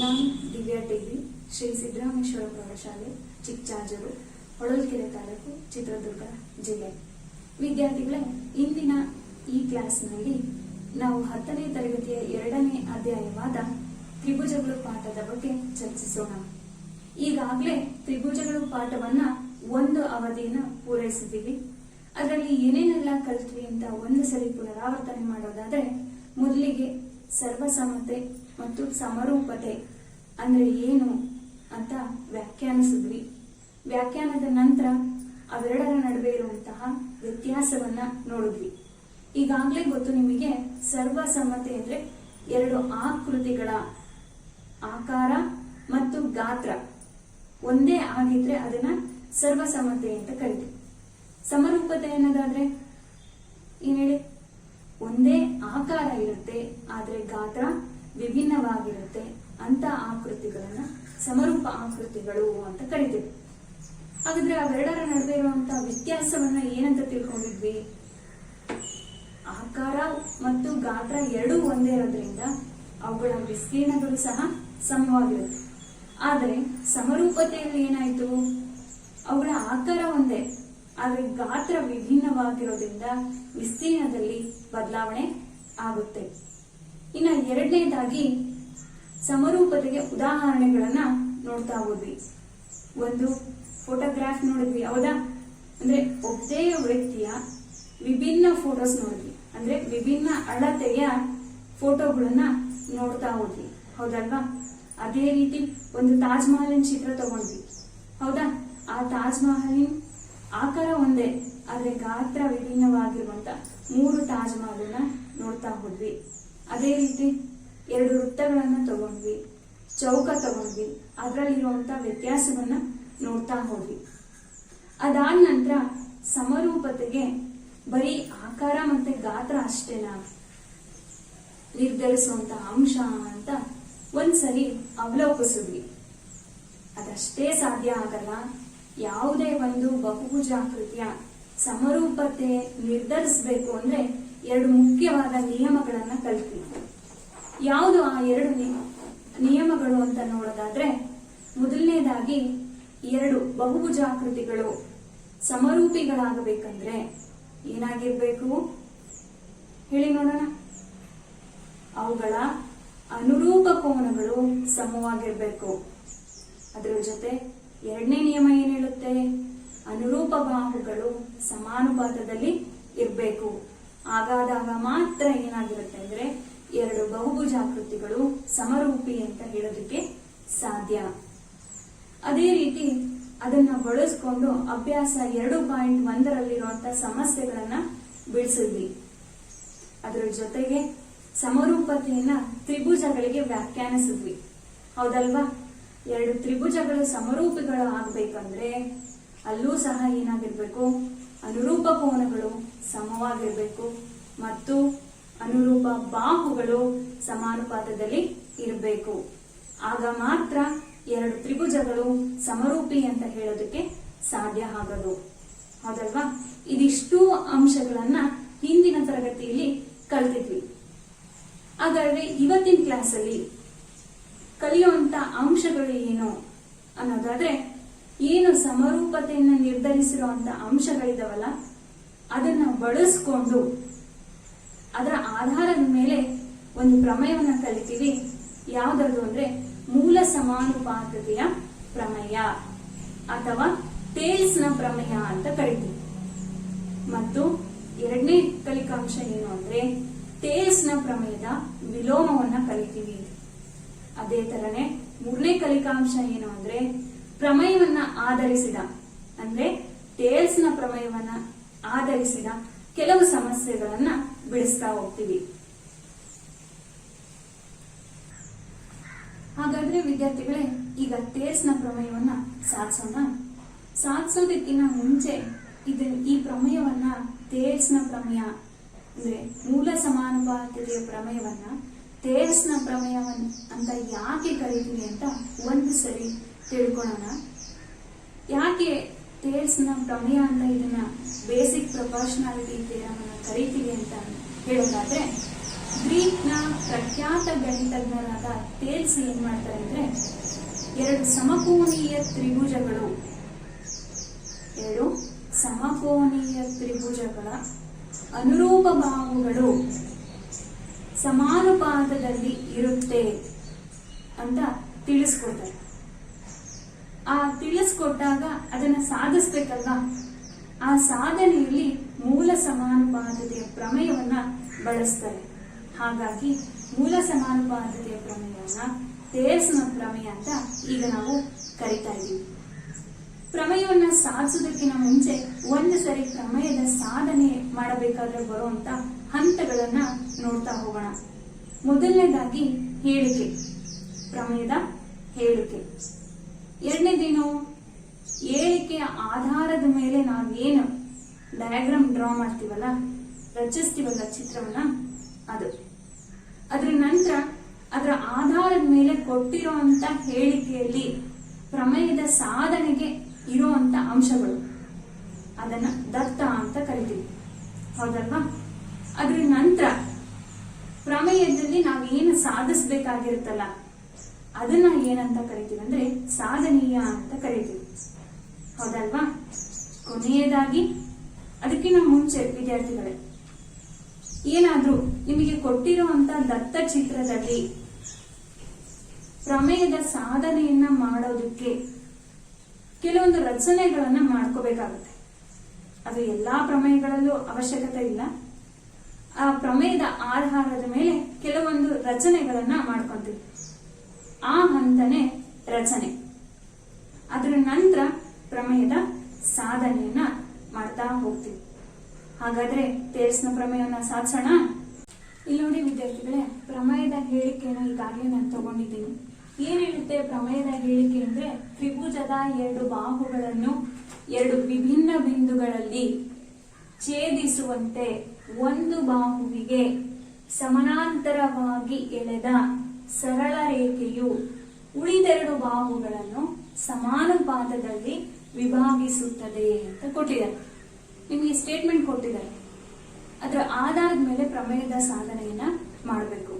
ನಾನು ದಿವ್ಯಾ ಟಿವಿ, ಶ್ರೀ ಸಿದ್ದರಾಮೇಶ್ವರ ಪ್ರೌಢಶಾಲೆ, ಚಿಕ್ಕಚಾಜೂರು, ಹೊಳಲ್ಕೆರೆ ತಾಲೂಕು, ಚಿತ್ರದುರ್ಗ ಜಿಲ್ಲೆ. ವಿದ್ಯಾರ್ಥಿಗಳೇ, ಇಂದಿನ ಈ ಕ್ಲಾಸ್ನಲ್ಲಿ ನಾವು 10ನೇ ತರಗತಿಯ 2ನೇ ಅಧ್ಯಾಯವಾದ ತ್ರಿಭುಜಗಳು ಪಾಠದ ಬಗ್ಗೆ ಚರ್ಚಿಸೋಣ. ಈಗಾಗಲೇ ತ್ರಿಭುಜಗಳು ಪಾಠವನ್ನ ಒಂದು ಅವಧಿಯನ್ನ ಪೂರೈಸಿದ್ದೀವಿ. ಅದರಲ್ಲಿ ಏನೇನೆಲ್ಲ ಕಲಿತ್ವಿ ಅಂತ ಒಂದು ಸರಿ ಪುನರಾವರ್ತನೆ ಮಾಡೋದಾದ್ರೆ, ಮೊದಲಿಗೆ ಸರ್ವಸಮತೆ ಮತ್ತು ಸಮರೂಪತೆ ಅಂದ್ರೆ ಏನು ಅಂತ ವ್ಯಾಖ್ಯಾನಿಸಿದ್ವಿ. ವ್ಯಾಖ್ಯಾನದ ನಂತರ ಅವೆರಡರ ನಡುವೆ ಇರುವಂತಹ ವ್ಯತ್ಯಾಸವನ್ನ ನೋಡಿದ್ವಿ. ಈಗಾಗಲೇ ಗೊತ್ತು ನಿಮಗೆ, ಸರ್ವಸಮತೆ ಅಂದ್ರೆ ಎರಡು ಆಕೃತಿಗಳ ಆಕಾರ ಮತ್ತು ಗಾತ್ರ ಒಂದೇ ಆಗಿದ್ರೆ ಅದನ್ನ ಸರ್ವಸಮತೆ ಅಂತ ಕರಿತೀವಿ. ಸಮರೂಪತೆ ಅನ್ನೋದಾದ್ರೆ ಏನ್ ಹೇಳಿ, ಒಂದೇ ಆಕಾರ ಇರುತ್ತೆ ಆದ್ರೆ ಗಾತ್ರ ವಿಭಿನ್ನವಾಗಿರುತ್ತೆ ಅಂತ ಆಕೃತಿಗಳನ್ನ ಸಮರೂಪ ಆಕೃತಿಗಳು ಅಂತ ಕರಿತೀವಿ. ಹಾಗಾದ್ರೆ ಅವೆರಡರ ನಡುವೆ ಇರುವಂತಹ ವ್ಯತ್ಯಾಸವನ್ನ ಏನಂತ ತಿಳ್ಕೊಂಡಿದ್ವಿ? ಆಕಾರ ಮತ್ತು ಗಾತ್ರ ಎರಡೂ ಒಂದೇ ಇರೋದ್ರಿಂದ ಅವುಗಳ ವಿಸ್ತೀರ್ಣಗಳು ಸಹ ಸಮವಾಗಿರುತ್ತೆ. ಆದ್ರೆ ಸಮರೂಪತೆಯಲ್ಲಿ ಏನಾಯ್ತು, ಅವುಗಳ ಆಕಾರ ಒಂದೇ ಆದ್ರೆ ಗಾತ್ರ ವಿಭಿನ್ನವಾಗಿರೋದ್ರಿಂದ ವಿಸ್ತೀರ್ಣದಲ್ಲಿ ಬದಲಾವಣೆ ಆಗುತ್ತೆ. ಇನ್ನ ಎರಡನೇದಾಗಿ ಸಮರೂಪತೆಗೆ ಉದಾಹರಣೆಗಳನ್ನ ನೋಡ್ತಾ ಹೋದ್ವಿ. ಒಂದು ಫೋಟೋಗ್ರಾಫ್ ನೋಡಿದ್ವಿ, ಹೌದಾ? ಅಂದ್ರೆ ಒಬ್ಬೇ ವ್ಯಕ್ತಿಯ ವಿಭಿನ್ನ ಫೋಟೋಸ್ ನೋಡಿದ್ವಿ, ಅಂದ್ರೆ ವಿಭಿನ್ನ ಅಳತೆಯ ಫೋಟೋಗಳನ್ನ ನೋಡ್ತಾ ಹೋದ್ವಿ, ಹೌದಲ್ವಾ? ಅದೇ ರೀತಿ ಒಂದು ತಾಜ್ ಮಹಲಿನ ಚಿತ್ರ ತಗೊಂಡ್ವಿ, ಹೌದಾ? ಆ ತಾಜ್ ಮಹಲಿನ ಆಕಾರ ಒಂದೇ ಆದ್ರೆ ಗಾತ್ರ ವಿಭಿನ್ನವಾಗಿರುವಂತ 3 ತಾಜ್ ಮಹಲನ್ನ ನೋಡ್ತಾ ಹೋದ್ವಿ. ಅದೇ ರೀತಿ 2 ವೃತ್ತಗಳನ್ನ ತಗೊಂಡ್ವಿ, ಚೌಕ ತಗೊಂಡ್ವಿ, ಅದರಲ್ಲಿರುವಂತ ವ್ಯತ್ಯಾಸವನ್ನ ನೋಡ್ತಾ ಹೋದ್ವಿ. ಅದಾದ ನಂತರ ಸಮರೂಪತೆಗೆ ಬರೀ ಆಕಾರ ಮತ್ತೆ ಗಾತ್ರ ಅಷ್ಟೇನಾ ನಿರ್ಧರಿಸುವಂತ ಅಂಶ ಅಂತ ಒಂದ್ಸರಿ ಅವಲೋಕಿಸಿದ್ವಿ. ಅದಷ್ಟೇ ಸಾಧ್ಯ ಆಗಲ್ಲ. ಯಾವುದೇ ಒಂದು ಬಹುಭುಜಾಕೃತಿಯ ಸಮರೂಪತೆ ನಿರ್ಧರಿಸಬೇಕು ಅಂದ್ರೆ 2 ಮುಖ್ಯವಾದ ನಿಯಮಗಳನ್ನ ಕಲಿತೀವಿ. ಯಾವುದು ಆ 2 ನಿಯಮಗಳು ಅಂತ ನೋಡೋದಾದ್ರೆ, ಮೊದಲನೇದಾಗಿ 2 ಬಹುಭುಜಾಕೃತಿಗಳು ಸಮರೂಪಿಗಳಾಗಬೇಕಂದ್ರೆ ಏನಾಗಿರ್ಬೇಕು ಹೇಳಿ ನೋಡೋಣ? ಅವುಗಳ ಅನುರೂಪ ಕೋನಗಳು ಸಮವಾಗಿರ್ಬೇಕು. ಅದರ ಜೊತೆ 2ನೇ ನಿಯಮ ಏನ್ ಹೇಳುತ್ತೆ? ಅನುರೂಪ ಬಾಹುಗಳು ಸಮಾನುಪಾತದಲ್ಲಿ ಇರಬೇಕು. ಆಗಾದಾಗ ಮಾತ್ರ ಏನಾಗಿರುತ್ತೆ ಅಂದ್ರೆ 2 ಬಹುಭುಜಾಕೃತಿಗಳು ಸಮರೂಪಿ ಅಂತ ಹೇಳೋದಕ್ಕೆ ಸಾಧ್ಯ. ಅದೇ ರೀತಿ ಅದನ್ನ ಬಳಸ್ಕೊಂಡು ಅಭ್ಯಾಸ 2.1ರಲ್ಲಿರುವಂತಹ ಸಮಸ್ಯೆಗಳನ್ನ ಬಿಡಿಸಿದ್ವಿ. ಅದರ ಜೊತೆಗೆ ಸಮರೂಪತೆಯನ್ನ ತ್ರಿಭುಜಗಳಿಗೆ ವ್ಯಾಖ್ಯಾನಿಸಿದ್ವಿ, ಹೌದಲ್ವಾ? 2 ತ್ರಿಭುಜಗಳು ಸಮರೂಪಿಗಳು ಆಗ್ಬೇಕಂದ್ರೆ ಅಲ್ಲೂ ಸಹ ಏನಾಗಿರ್ಬೇಕು? ಅನುರೂಪ ಕೋನಗಳು ಸಮವಾಗಿರ್ಬೇಕು ಮತ್ತು ಅನುರೂಪ ಬಾಹುಗಳು ಸಮಾನುಪಾತದಲ್ಲಿ ಇರಬೇಕು. ಆಗ ಮಾತ್ರ 2 ತ್ರಿಭುಜಗಳು ಸಮರೂಪಿ ಅಂತ ಹೇಳೋದಕ್ಕೆ ಸಾಧ್ಯ ಆಗೋದು, ಹೌದಲ್ವಾ? ಇದಿಷ್ಟು ಅಂಶಗಳನ್ನ ಹಿಂದಿನ ತರಗತಿಯಲ್ಲಿ ಕಲಿತಿದ್ವಿ. ಹಾಗಾದ್ರೆ ಇವತ್ತಿನ ಕ್ಲಾಸಲ್ಲಿ ಕಲಿಯುವಂತ ಅಂಶಗಳು ಏನು ಅನ್ನೋದಾದ್ರೆ, ಏನು ಸಮರೂಪತೆಯನ್ನ ನಿರ್ಧರಿಸಿರುವಂತ ಅಂಶಗಳಿದಾವಲ್ಲ ಅದನ್ನ ಬಳಸ್ಕೊಂಡು ಅದರ ಆಧಾರದ ಮೇಲೆ ಒಂದು ಪ್ರಮೇಯವನ್ನ ಕಲಿತೀವಿ. ಯಾವ್ದದು ಅಂದ್ರೆ ಮೂಲ ಸಮಾನುಪಾತತೆಯ ಪ್ರಮೇಯ ಅಥವಾ ಟೇಲ್ಸ್ ನ ಪ್ರಮೇಯ ಅಂತ ಕರಿತೀವಿ. ಮತ್ತು 2ನೇ ಕಲಿಕಾಂಶ ಏನು ಅಂದ್ರೆ ಟೇಲ್ಸ್ ನ ಪ್ರಮೇಯದ ವಿಲೋಮವನ್ನ ಕಲಿತೀವಿ. ಅದೇ ತರನೇ 3ನೇ ಕಲಿಕಾಂಶ ಏನು ಅಂದ್ರೆ ಪ್ರಮೇಯವನ್ನ ಆಧರಿಸಿದ ಅಂದ್ರೆ ಟೇಲ್ಸ್ ನ ಪ್ರಮೇಯವನ್ನ ಆಧರಿಸಿದ ಕೆಲವು ಸಮಸ್ಯೆಗಳನ್ನ ಬಿಡಿಸ್ತಾ ಹೋಗ್ತೀವಿ. ಹಾಗಾದ್ರೆ ವಿದ್ಯಾರ್ಥಿಗಳೇ, ಈಗ ಟೇಲ್ಸ್ ನ ಪ್ರಮೇಯವನ್ನ ಸಾಧಿಸೋಣ. ಸಾಧಿಸೋದಕ್ಕಿಂತ ಮುಂಚೆ ಈ ಪ್ರಮೇಯವನ್ನ ಟೇಲ್ಸ್ ನ ಪ್ರಮೇಯ ಅಂದ್ರೆ ಮೂಲ ಸಮಾನುಪಾತತೆಯ ಪ್ರಮೇಯವನ್ನ ಟೇಲ್ಸ್ ನ ಪ್ರಮೇಯ ಅಂತ ಯಾಕೆ ಕರೀತೀವಿ ಅಂತ ಒಂದು ಸರಿ ತಿಳ್ಕೊಳ್ಳೋಣ. ಯಾಕೆ ಟೇಲ್ಸ್ ನ ಪ್ರಮೇಯ ಅಂತ ಇದನ್ನ ಬೇಸಿಕ್ ಪ್ರೊಪೋರ್ಷನಾಲಿಟಿ ಥಿಯರಂ ಅನ್ನ ಕರೀತೀವಿ ಅಂತ ಹೇಳೋದಾದ್ರೆ, ಗ್ರೀಕ್ನ ಪ್ರಖ್ಯಾತ ಗಣಿತಜ್ಞರಾದ ಥೇಲ್ಸ್ ಏನ್ ಮಾಡ್ತಾರೆ ಅಂದ್ರೆ ಎರಡು ಸಮಕೋನೀಯ ತ್ರಿಭುಜಗಳ ಅನುರೂಪ ಬಾಹುಗಳು ಸಮಾನುಪಾತದಲ್ಲಿ ಇರುತ್ತೆ ಅಂತ ತಿಳಿಸ್ಕೊಡ್ತಾರೆ. ಆ ತಿಳಿಸ್ಕೊಟ್ಟಾಗ ಅದನ್ನ ಸಾಧಿಸ್ಬೇಕಲ್ವಾ, ಆ ಸಾಧನೆಯಲ್ಲಿ ಮೂಲ ಸಮಾನುಪಾತತೆಯ ಪ್ರಮೇಯವನ್ನ ಬಳಸ್ತಾರೆ. ಹಾಗಾಗಿ ಮೂಲ ಸಮಾನುಪಾತತೆಯ ಪ್ರಮೇಯವನ್ನ ಥೇಲ್ಸ್ನ ಪ್ರಮೇಯ ಅಂತ ಈಗ ನಾವು ಕರಿತಾ ಇದ್ದೀವಿ. ಪ್ರಮೇಯವನ್ನ ಸಾಧಿಸೋದಕ್ಕಿಂತ ಮುಂಚೆ ಒಂದು ಸರಿ ಪ್ರಮೇಯದ ಸಾಧನೆ ಮಾಡಬೇಕಾದ್ರೆ ಬರುವಂತ ಹಂತಗಳನ್ನ ನೋಡ್ತಾ ಹೋಗೋಣ. ಮೊದಲನೇದಾಗಿ ಹೇಳಿಕೆ, ಪ್ರಮೇಯದ ಹೇಳಿಕೆ. ಎರಡನೇದೇನು, ಹೇಳಿಕೆಯ ಆಧಾರದ ಮೇಲೆ ನಾವೇನು ಡಯಾಗ್ರಾಮ್ ಡ್ರಾ ಮಾಡ್ತೀವಲ್ಲ, ರಚಿಸ್ತೀವಲ್ಲ ಚಿತ್ರವನ್ನ, ಅದ್ರ ನಂತರ ಅದರ ಆಧಾರದ ಮೇಲೆ ಕೊಟ್ಟಿರುವಂತ ಹೇಳಿಕೆಯಲ್ಲಿ ಪ್ರಮೇಯದ ಸಾಧನೆಗೆ ಇರುವಂತ ಅಂಶಗಳು, ಅದನ್ನ ದತ್ತ ಅಂತ ಕರಿತೀವಿ, ಹೌದಲ್ವಾ? ಅದ್ರ ನಂತರ ಪ್ರಮೇಯದಲ್ಲಿ ನಾವೇನು ಸಾಧಿಸ್ಬೇಕಾಗಿರುತ್ತಲ್ಲ ಅದನ್ನ ಏನಂತ ಕರಿತೀವಿ ಅಂದ್ರೆ ಸಾಧನೀಯ ಅಂತ ಕರಿತೀವಿ, ಹೌದಲ್ವಾ? ಕೊನೆಯದಾಗಿ ಅದಕ್ಕಿಂತ ಮುಂಚೆ ವಿದ್ಯಾರ್ಥಿಗಳೇ, ಏನಾದ್ರೂ ನಿಮಗೆ ಕೊಟ್ಟಿರುವಂತ ದತ್ತ ಚಿತ್ರದಲ್ಲಿ ಪ್ರಮೇಯದ ಸಾಧನೆಯನ್ನ ಮಾಡೋದಕ್ಕೆ ಕೆಲವೊಂದು ರಚನೆಗಳನ್ನ ಮಾಡ್ಕೋಬೇಕಾಗುತ್ತೆ. ಅದು ಎಲ್ಲಾ ಪ್ರಮೇಯಗಳಲ್ಲೂ ಅವಶ್ಯಕತೆ ಇಲ್ಲ. ಆ ಪ್ರಮೇಯದ ಆಧಾರದ ಮೇಲೆ ಕೆಲವೊಂದು ರಚನೆಗಳನ್ನ ಮಾಡ್ಕೊಂತೀವಿ. ಆ ಹಂತನೇ ರಚನೆ. ಅದರ ನಂತರ ಪ್ರಮೇಯದ ಸಾಧನೆಯನ್ನ ಮಾಡ್ತಾ ಹೋಗ್ತೀವಿ. ಹಾಗಾದ್ರೆ ಥೇಲ್ಸ್ನ ಪ್ರಮೇಯವನ್ನ ಸಾಧಿಸೋಣ. ಇಲ್ಲಿ ನೋಡಿ ವಿದ್ಯಾರ್ಥಿಗಳೇ, ಪ್ರಮೇಯದ ಹೇಳಿಕೆಯನ್ನು ಈಗಾಗಲೇ ನಾನು ತಗೊಂಡಿದ್ದೀನಿ. ಏನ್ ಹೇಳುತ್ತೆ ಪ್ರಮೇಯದ ಹೇಳಿಕೆ ಅಂದ್ರೆ, ತ್ರಿಭುಜದ ಎರಡು ಬಾಹುಗಳನ್ನು ಎರಡು ವಿಭಿನ್ನ ಬಿಂದುಗಳಲ್ಲಿ ಛೇದಿಸುವಂತೆ ಒಂದು ಬಾಹುವಿಗೆ ಸಮಾನಾಂತರವಾಗಿ ಎಳೆದ ಸರಳ ರೇಖೆಯು ಉಳಿದೆರಡು ಬಾಹುಗಳನ್ನು ಸಮಾನುಪಾತದಲ್ಲಿ ವಿಭಾಗಿಸುತ್ತದೆ ಅಂತ ಕೊಟ್ಟಿದ್ದಾರೆ. ನಿಮಗೆ ಸ್ಟೇಟ್ಮೆಂಟ್ ಕೊಟ್ಟಿದ್ದಾರೆ. ಅದರ ಆಧಾರದ ಮೇಲೆ ಪ್ರಮೇಯದ ಸಾಧನೆಯನ್ನ ಮಾಡಬೇಕು.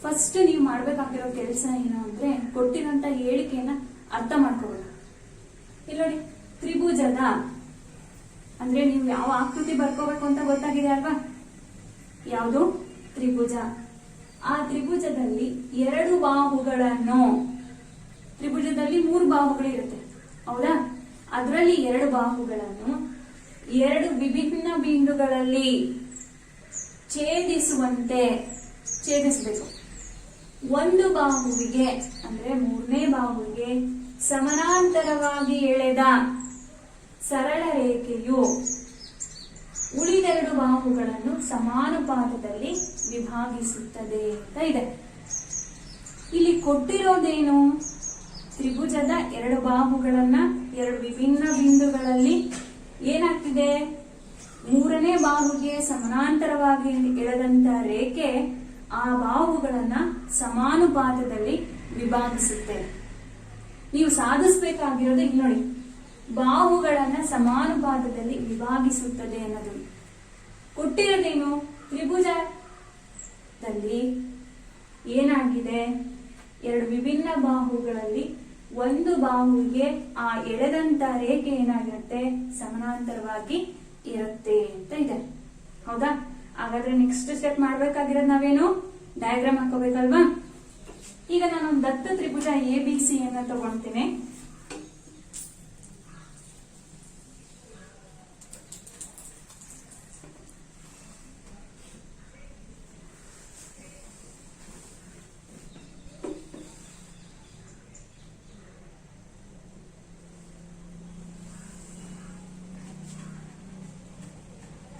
ಫಸ್ಟ್ ನೀವು ಮಾಡ್ಬೇಕಾಗಿರೋ ಕೆಲಸ ಏನು ಅಂದ್ರೆ, ಕೊಟ್ಟಿರೋಂತ ಹೇಳಿಕೆಯನ್ನ ಅರ್ಥ ಮಾಡ್ಕೋಬೇಕು. ಇಲ್ಲಿ ನೋಡಿ, ತ್ರಿಭುಜದ ಅಂದ್ರೆ ನೀವು ಯಾವ ಆಕೃತಿ ಬರ್ಕೋಬೇಕು ಅಂತ ಗೊತ್ತಾಗಿದೆ ಅಲ್ವಾ? ಯಾವುದು? ತ್ರಿಭುಜ. ಆ ತ್ರಿಭುಜದಲ್ಲಿ ಎರಡು ಬಾಹುಗಳನ್ನು, ತ್ರಿಭುಜದಲ್ಲಿ 3 ಬಾಹುಗಳಿರುತ್ತೆ, ಹೌದಾ? ಅದರಲ್ಲಿ 2 ಬಾಹುಗಳನ್ನು 2 ವಿಭಿನ್ನ ಬಿಂದುಗಳಲ್ಲಿ ಛೇದಿಸಬೇಕು. ಒಂದು ಬಾಹುವಿಗೆ ಅಂದ್ರೆ 3ನೇ ಬಾಹುವಿಗೆ ಸಮಾನಾಂತರವಾಗಿ ಎಳೆದ ಸರಳ ರೇಖೆಯು ಉಳಿದೆರಡು ಬಾಹುಗಳನ್ನು ಸಮಾನುಪಾತದಲ್ಲಿ ವಿಭಾಗಿಸುತ್ತದೆ ಅಂತ ಇದೆ. ಇಲ್ಲಿ ಕೊಟ್ಟಿರೋದೇನು? ತ್ರಿಭುಜದ 2 ಬಾಹುಗಳನ್ನ 2 ವಿಭಿನ್ನ ಬಿಂದುಗಳಲ್ಲಿ ಏನಾಗ್ತಿದೆ, 3ನೇ ಬಾಹುಗೆ ಸಮಾನಾಂತರವಾಗಿ ಎಳೆದಂತ ರೇಖೆ ಆ ಬಾಹುಗಳನ್ನ ಸಮಾನುಪಾತದಲ್ಲಿ ವಿಭಾಗಿಸುತ್ತೆ. ನೀವು ಸಾಧಿಸಬೇಕಾಗಿರೋದು ಇಲ್ಲಿ ನೋಡಿ, ಬಾಹುಗಳನ್ನ ಸಮಾನುಪಾತದಲ್ಲಿ ವಿಭಾಗಿಸುತ್ತದೆ ಅನ್ನೋದು. ಕೊಟ್ಟಿರೋದೇನು? ತ್ರಿಭುಜದಲ್ಲಿ ಏನಾಗಿದೆ, 2 ವಿಭಿನ್ನ ಬಾಹುಗಳಲ್ಲಿ ಒಂದು ಬಾಹುವಿಗೆ ಆ ಎಳೆದಂತ ರೇಖೆ ಏನಾಗಿರುತ್ತೆ, ಸಮಾನಾಂತರವಾಗಿ ಇರುತ್ತೆ ಅಂತ ಇದೆ, ಹೌದಾ? ಹಾಗಾದ್ರೆ ನೆಕ್ಸ್ಟ್ ಸ್ಟೆಪ್ ಮಾಡ್ಬೇಕಾಗಿರೋದು ನಾವೇನು, ಡಯಾಗ್ರಾಮ್ ಹಾಕೋಬೇಕಲ್ವಾ? ಈಗ ನಾನು ದತ್ತ ತ್ರಿಭುಜ ABC ಅನ್ನ ತಗೊಳ್ತೇನೆ.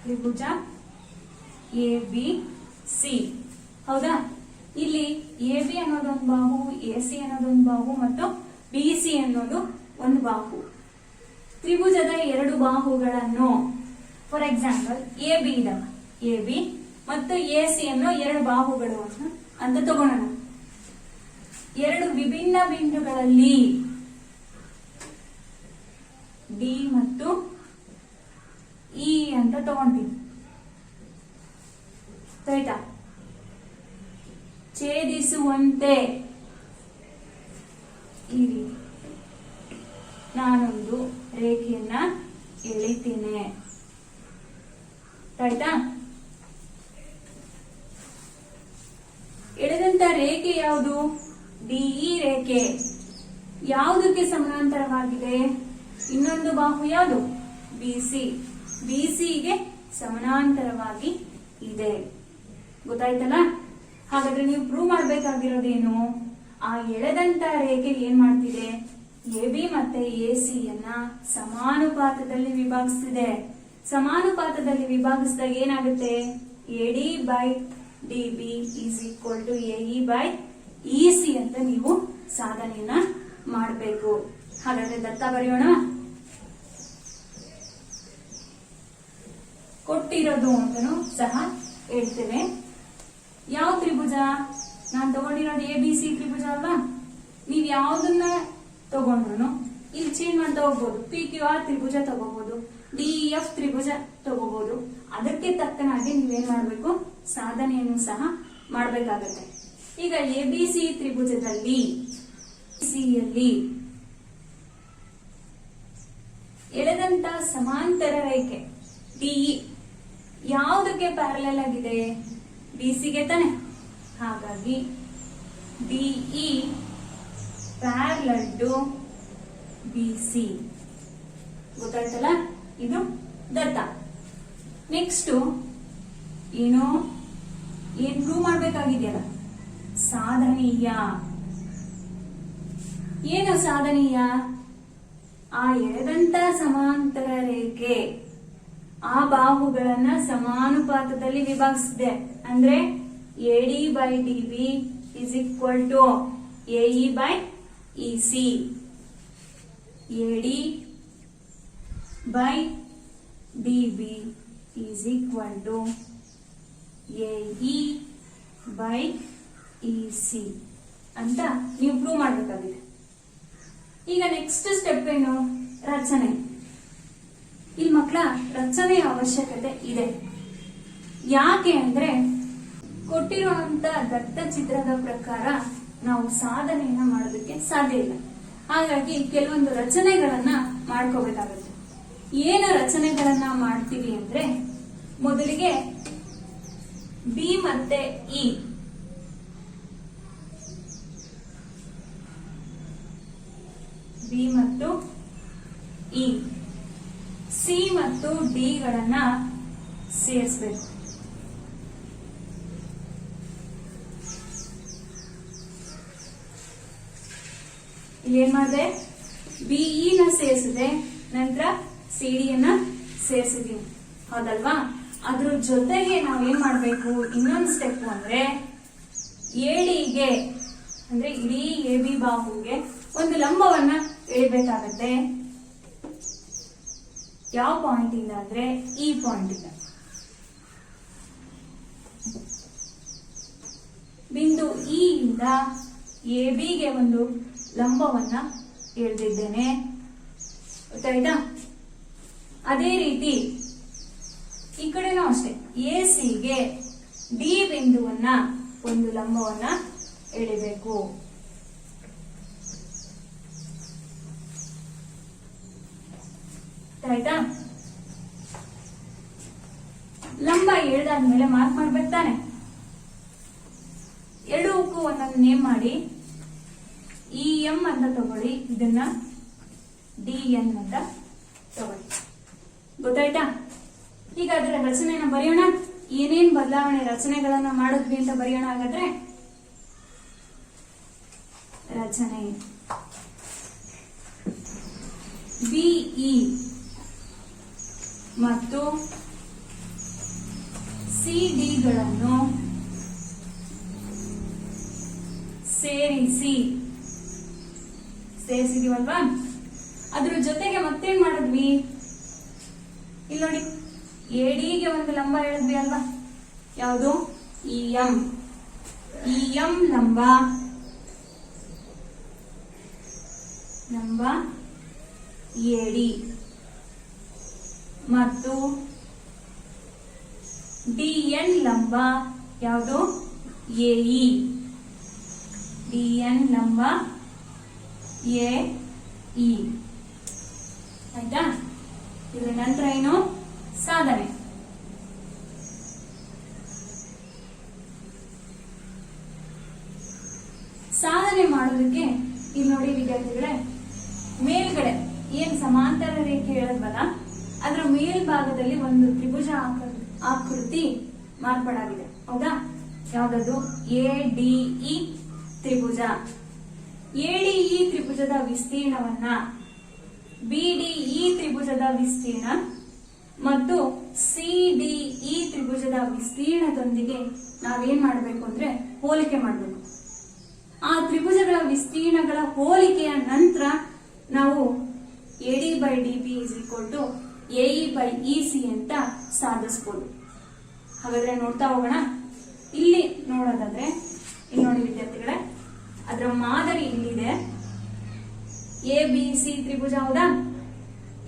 ತ್ರಿಭುಜ ABC, ಹೌದಾ? ಇಲ್ಲಿ AB ಅನ್ನೋದು ಒಂದು ಬಾಹು, AC ಅನ್ನೋದು ಒಂದು ಬಾಹು ಮತ್ತು BC ಅನ್ನೋದು ಒಂದು ಬಾಹು. ತ್ರಿಭುಜದ 2 ಬಾಹುಗಳನ್ನು, ಫಾರ್ ಎಕ್ಸಾಂಪಲ್ AB ಇದಾವ, AB ಮತ್ತು AC ಅನ್ನೋ 2 ಬಾಹುಗಳು ಅಂತ ತಗೊಳ್ಳೋಣ. 2 ವಿಭಿನ್ನ ಬಿಂದುಗಳಲ್ಲಿ D ಮತ್ತು E ಅಂತ ತಗೊಂತೀವಿ, ಆಯ್ತಾ? ಛೇದಿಸುವಂತೆ ಈ ರೀತಿ ನಾನೊಂದು ರೇಖೆಯನ್ನ ಎಳಿತೀನಿ. ಆಯ್ತಾ? ಎಳೆದಂತ ರೇಖೆ ಯಾವುದು? ಡಿಇ ರೇಖೆ. ಯಾವುದಕ್ಕೆ ಸಮಾನಾಂತರವಾಗಿದೆ? ಇನ್ನೊಂದು ಬಾಹು ಯಾವುದು? ಬಿಸಿ. ಬಿಸಿಗೆ ಸಮಾನಾಂತರವಾಗಿ ಇದೆ. ಗೊತ್ತಾಯ್ತಲ್ಲ? ಹಾಗಾದ್ರೆ ನೀವು ಪ್ರೂವ್ ಮಾಡ್ಬೇಕಾಗಿರೋದೇನು? ಆ ಎಳೆದಂತ ರೇಖೆ ಏನ್ ಮಾಡ್ತಿದೆ? ಎಬಿ ಮತ್ತೆ ಎಸಿ ಯನ್ನ ಸಮಾನುಪಾತದಲ್ಲಿ ವಿಭಾಗಿಸ್ತಿದೆ. ಸಮಾನುಪಾತದಲ್ಲಿ ವಿಭಾಗಿಸಿದಾಗ ಏನಾಗುತ್ತೆ? AD by DB is equal to AE by EC ಅಂತ ನೀವು ಸಾಧನೆಯನ್ನ ಮಾಡಬೇಕು. ಹಾಗಾದ್ರೆ ದತ್ತ ಬರೆಯೋಣ. ಕೊಟ್ಟಿರೋದು ಅಂತನೂ ಸಹ ಹೇಳ್ತೇವೆ. ಯಾವ ತ್ರಿಭುಜ? ನಾನು ತಗೊಂಡಿರೋದು ಎ ಬಿ ಸಿ ತ್ರಿಭುಜ ಅಲ್ವಾ? ನೀವ್ ಯಾವ್ದನ್ನ ತಗೊಂಡ್ರು ಇಲ್ಲಿ ಚೇಂಜ್ ಮಾಡ್ತಾ ಹೋಗ್ಬೋದು. ಪಿ ಕ್ಯೂ ಆರ್ ತ್ರಿಭುಜ ತಗೋಬಹುದು, ಡಿಇಎಫ್ ತ್ರಿಭುಜ ತಗೋಬಹುದು. ಅದಕ್ಕೆ ತಕ್ಕನಾಗಿ ನೀವೇನ್ ಮಾಡ್ಬೇಕು? ಸಾಧನೆಯನ್ನು ಸಹ ಮಾಡ್ಬೇಕಾಗತ್ತೆ. ಈಗ ಎ ಬಿ ಸಿ ತ್ರಿಭುಜದಲ್ಲಿ ಸಿಯಲ್ಲಿ ಎಳೆದಂತ ಸಮಾಂತರ ರೇಖೆ ಡಿಇ ಯಾವುದಕ್ಕೆ ಪ್ಯಾರಲಲ್ ಆಗಿದೆ? ಬಿಸಿಗೆ ತಾನೆ. ಹಾಗಾಗಿ ಡಿಇ ಪ್ಯಾರಲಲ್ ಟು ಬಿಸಿ. ಗೊತ್ತಾಯ್ತಲ್ಲ? ಇದು ದತ್ತ. ನೆಕ್ಸ್ಟ್ ಏನು ಪ್ರೂವ್ ಮಾಡ್ಬೇಕಾಗಿದೆಯಲ್ಲ, ಸಾಧನೀಯ. ಏನು ಸಾಧನೀಯ? ಆ ಎಳೆದಂತ ಸಮಾಂತರ ರೇಖೆ ಆ ಬಾಹುಗಳನ್ನ ಸಮಾನುಪಾತದಲ್ಲಿ ವಿಭಾಗಿಸಿದೆ. ಅಂದ್ರೆ AD by DB is equal to AE by EC. AD by DB is equal to AE by EC ಅಂತ ನೀವು ಪ್ರೂವ್ ಮಾಡಬೇಕಾಗಿದೆ. ಈಗ ನೆಕ್ಸ್ಟ್ ಸ್ಟೆಪ್ ಏನು? ರಚನೆ. ಇಲ್ಲಿ ಮಕ್ಕಳ ರಚನೆಯ ಅವಶ್ಯಕತೆ ಇದೆ. ಯಾಕೆ ಅಂದ್ರೆ ಕೊಟ್ಟಿರುವಂತ ದತ್ತ ಚಿತ್ರದ ಪ್ರಕಾರ ನಾವು ಸಾಧನೆಯನ್ನ ಮಾಡೋದಕ್ಕೆ ಸಾಧ್ಯ ಇಲ್ಲ. ಹಾಗಾಗಿ ಕೆಲವೊಂದು ರಚನೆಗಳನ್ನ ಮಾಡ್ಕೋಬೇಕಾಗುತ್ತೆ. ಏನು ರಚನೆಗಳನ್ನ ಮಾಡ್ತೀವಿ ಅಂದ್ರೆ, ಮೊದಲಿಗೆ ಬಿ ಮತ್ತೆ ಇ ಬಿ ಮತ್ತು ಇ, ಸಿ ಮತ್ತು ಡಿ ಗಳನ್ನ ಸೇರಿಸಬೇಕು. ಏನ್ ಮಾಡಿದೆ? ಬಿಇ ನ ಸೇರಿಸಿದೆ, ನಂತರ ಸಿಡಿ ಯನ್ನ ಸೇರಿಸಿದೀವಿ. ಹೌದಲ್ವಾ? ಅದ್ರ ಜೊತೆಗೆ ನಾವೇನ್ ಮಾಡ್ಬೇಕು? ಇನ್ನೊಂದು ಸ್ಟೆಪ್ ಅಂದ್ರೆ ಎಡಿಗೆ ಅಂದ್ರೆ ಇಡೀ ಎ ಬಿ ಬಾಹುಗೆ ಒಂದು ಲಂಬವನ್ನ ಎಳಿಬೇಕಾಗತ್ತೆ. ಯಾವ ಪಾಯಿಂಟ್ ಇಂದ ಅಂದ್ರೆ ಈ ಪಾಯಿಂಟ್ ಇಂದ. ಬಿಂದು ಇ ಇಂದ ಎ ಬಿಗೆ ಒಂದು ಲಂಬವನ್ನ ಎಳೆದಿದ್ದೇನೆ. ಗೊತ್ತಾಯ್ತಾ? ಅದೇ ರೀತಿ ಈ ಕಡೆನೂ ಅಷ್ಟೇ, ಎ ಸಿಗೆ ಡಿ ಬಿಂದುವನ್ನ ಒಂದು ಲಂಬವನ್ನ ಎಳಿಬೇಕು. ಆಯ್ತಾ? ಲಂಬ ಎಳೆದಾದ್ಮೇಲೆ ಮಾರ್ಕ್ ಮಾಡ್ಬೇಕು ತಾನೆ. ಎರಡಕ್ಕೂ ಒಂದೊಂದು ನೇಮ್ ಮಾಡಿ ಇ ಎಂ ಅಂತ ತಗೊಳ್ಳಿ, ಇದನ್ನ ಡಿ ಎನ್ ಅಂತ ತಗೊಳ್ಳಿ. ಗೊತ್ತಾಯ್ತಾ? ಈಗ ಅದರ ರಚನೆಯನ್ನ ಬರೆಯೋಣ. ಏನೇನ್ ಬದಲಾವಣೆ ರಚನೆಗಳನ್ನ ಮಾಡಿದ್ವಿ ಅಂತ ಬರೆಯೋಣ. ಹಾಗಾದ್ರೆ ರಚನೆ ಬಿಇ ಮತ್ತು ಸಿಡಿಗಳನ್ನು ಸೇರಿಸಿದೀವಲ್ವಾ? ಅದ್ರ ಜೊತೆಗೆ ಮತ್ತೇನ್ ಮಾಡಿದ್ವಿ? ಇಲ್ಲಿ ನೋಡಿ, ಎಡಿಗೆ ಒಂದು ಲಂಬ ಎಳೆದ್ವಿ ಅಲ್ವಾ? ಯಾವುದು? ಇಎಂ. ಇಎಂ ಲಂಬ ಎಡಿ ಮತ್ತು ಡಿಎನ್ ಲಂಬ ಯಾವುದು? ಎಇ. DN ಲಂಬ AE. ಆಯ್ತಾ? ಇದರ ನಂತರ ಏನು? ಸಾಧನೆ. ಸಾಧನೆ ಮಾಡೋದಕ್ಕೆ ಇಲ್ಲಿ ನೋಡಿ ವಿದ್ಯಾರ್ಥಿಗಳೇ, ಮೇಲ್ಗಡೆ ಏನ್ ಸಮಾಂತರ ರೇಖೆ ಹೇಳದ್ವಲ್ಲ, ಅದರ ಮೇಲ್ಭಾಗದಲ್ಲಿ ಒಂದು ತ್ರಿಭುಜ ಆಕೃತಿ ಮಾರ್ಪಾಡಾಗಿದೆ. ಹೌದಾ? ಯಾವ್ದದು? ADE ತ್ರಿಭುಜ. ADE ತ್ರಿಭುಜದ ವಿಸ್ತೀರ್ಣವನ್ನ BDE ತ್ರಿಭುಜದ ವಿಸ್ತೀರ್ಣ ಮತ್ತು CDE ತ್ರಿಭುಜದ ವಿಸ್ತೀರ್ಣದೊಂದಿಗೆ ನಾವೇನ್ ಮಾಡಬೇಕು ಅಂದ್ರೆ ಹೋಲಿಕೆ ಮಾಡಬೇಕು. ಆ ತ್ರಿಭುಜಗಳ ವಿಸ್ತೀರ್ಣಗಳ ಹೋಲಿಕೆಯ ನಂತರ ನಾವು AD/DB = AE/EC ಅಂತ ಸಾಧಿಸಬಹುದು. ಹಾಗಾದ್ರೆ ನೋಡ್ತಾ ಹೋಗೋಣ. ಇಲ್ಲಿ ನೋಡೋದಾದ್ರೆ ಇಲ್ಲಿ ನೋಡಿ ವಿದ್ಯಾರ್ಥಿಗಳೇ, ಅದರ ಮಾದರಿ ಇಲ್ಲಿದೆ. ABC ತ್ರಿಭುಜ. ಹೌದಾ?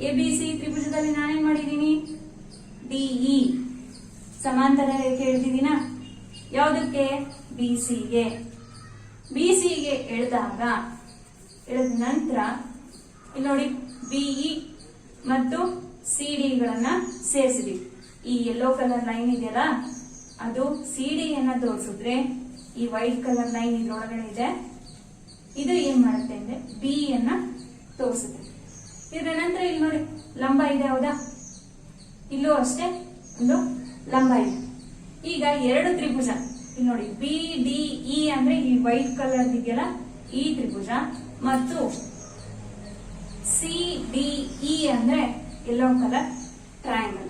ABC ತ್ರಿಭುಜದಲ್ಲಿ ನಾನೇನ್ ಮಾಡಿದೀನಿ? DE ಸಮಾಂತರ ರೇಖೆ ಎಳೆದಿದ್ದೀನ. ಯಾವುದಕ್ಕೆ? BCಗೆ. BCಗೆ ಎಳೆದ ನಂತರ ಇಲ್ಲಿ ನೋಡಿ BE ಮತ್ತು CD ಗಳನ್ನ ಸೇರಿಸಿದ್ವಿ. ಈ ಯೆಲ್ಲೋ ಕಲರ್ ಲೈನ್ ಇದೆಯಲ್ಲ, ಅದು CD ಯನ್ನ ತೋರಿಸಿದ್ರೆ, ಈ ವೈಟ್ ಕಲರ್ ಲೈನ್ ಇದ್ರೊಳಗಡೆ ಇದೆ, ಇದು ಏನ್ ಮಾಡುತ್ತೆ ಅಂದ್ರೆ B ಯನ್ನ ತೋರಿಸುತ್ತೆ. ಇದರ ನಂತರ ಇಲ್ಲಿ ನೋಡಿ ಲಂಬ ಇದೆ. ಹೌದಾ? ಇಲ್ಲೂ ಅಷ್ಟೇ ಒಂದು ಲಂಬ ಇದೆ. ಈಗ ಎರಡು ತ್ರಿಭುಜ ಇಲ್ಲಿ ನೋಡಿ, BDE ಅಂದ್ರೆ ಈ ವೈಟ್ ಕಲರ್ ಇದೆಯಲ್ಲ, ಈ ತ್ರಿಭುಜ, ಮತ್ತು CDE ಅಂದ್ರೆ ಯೆಲ್ಲೋ ಕಲರ್ ಟ್ರಯಾಂಗಲ್.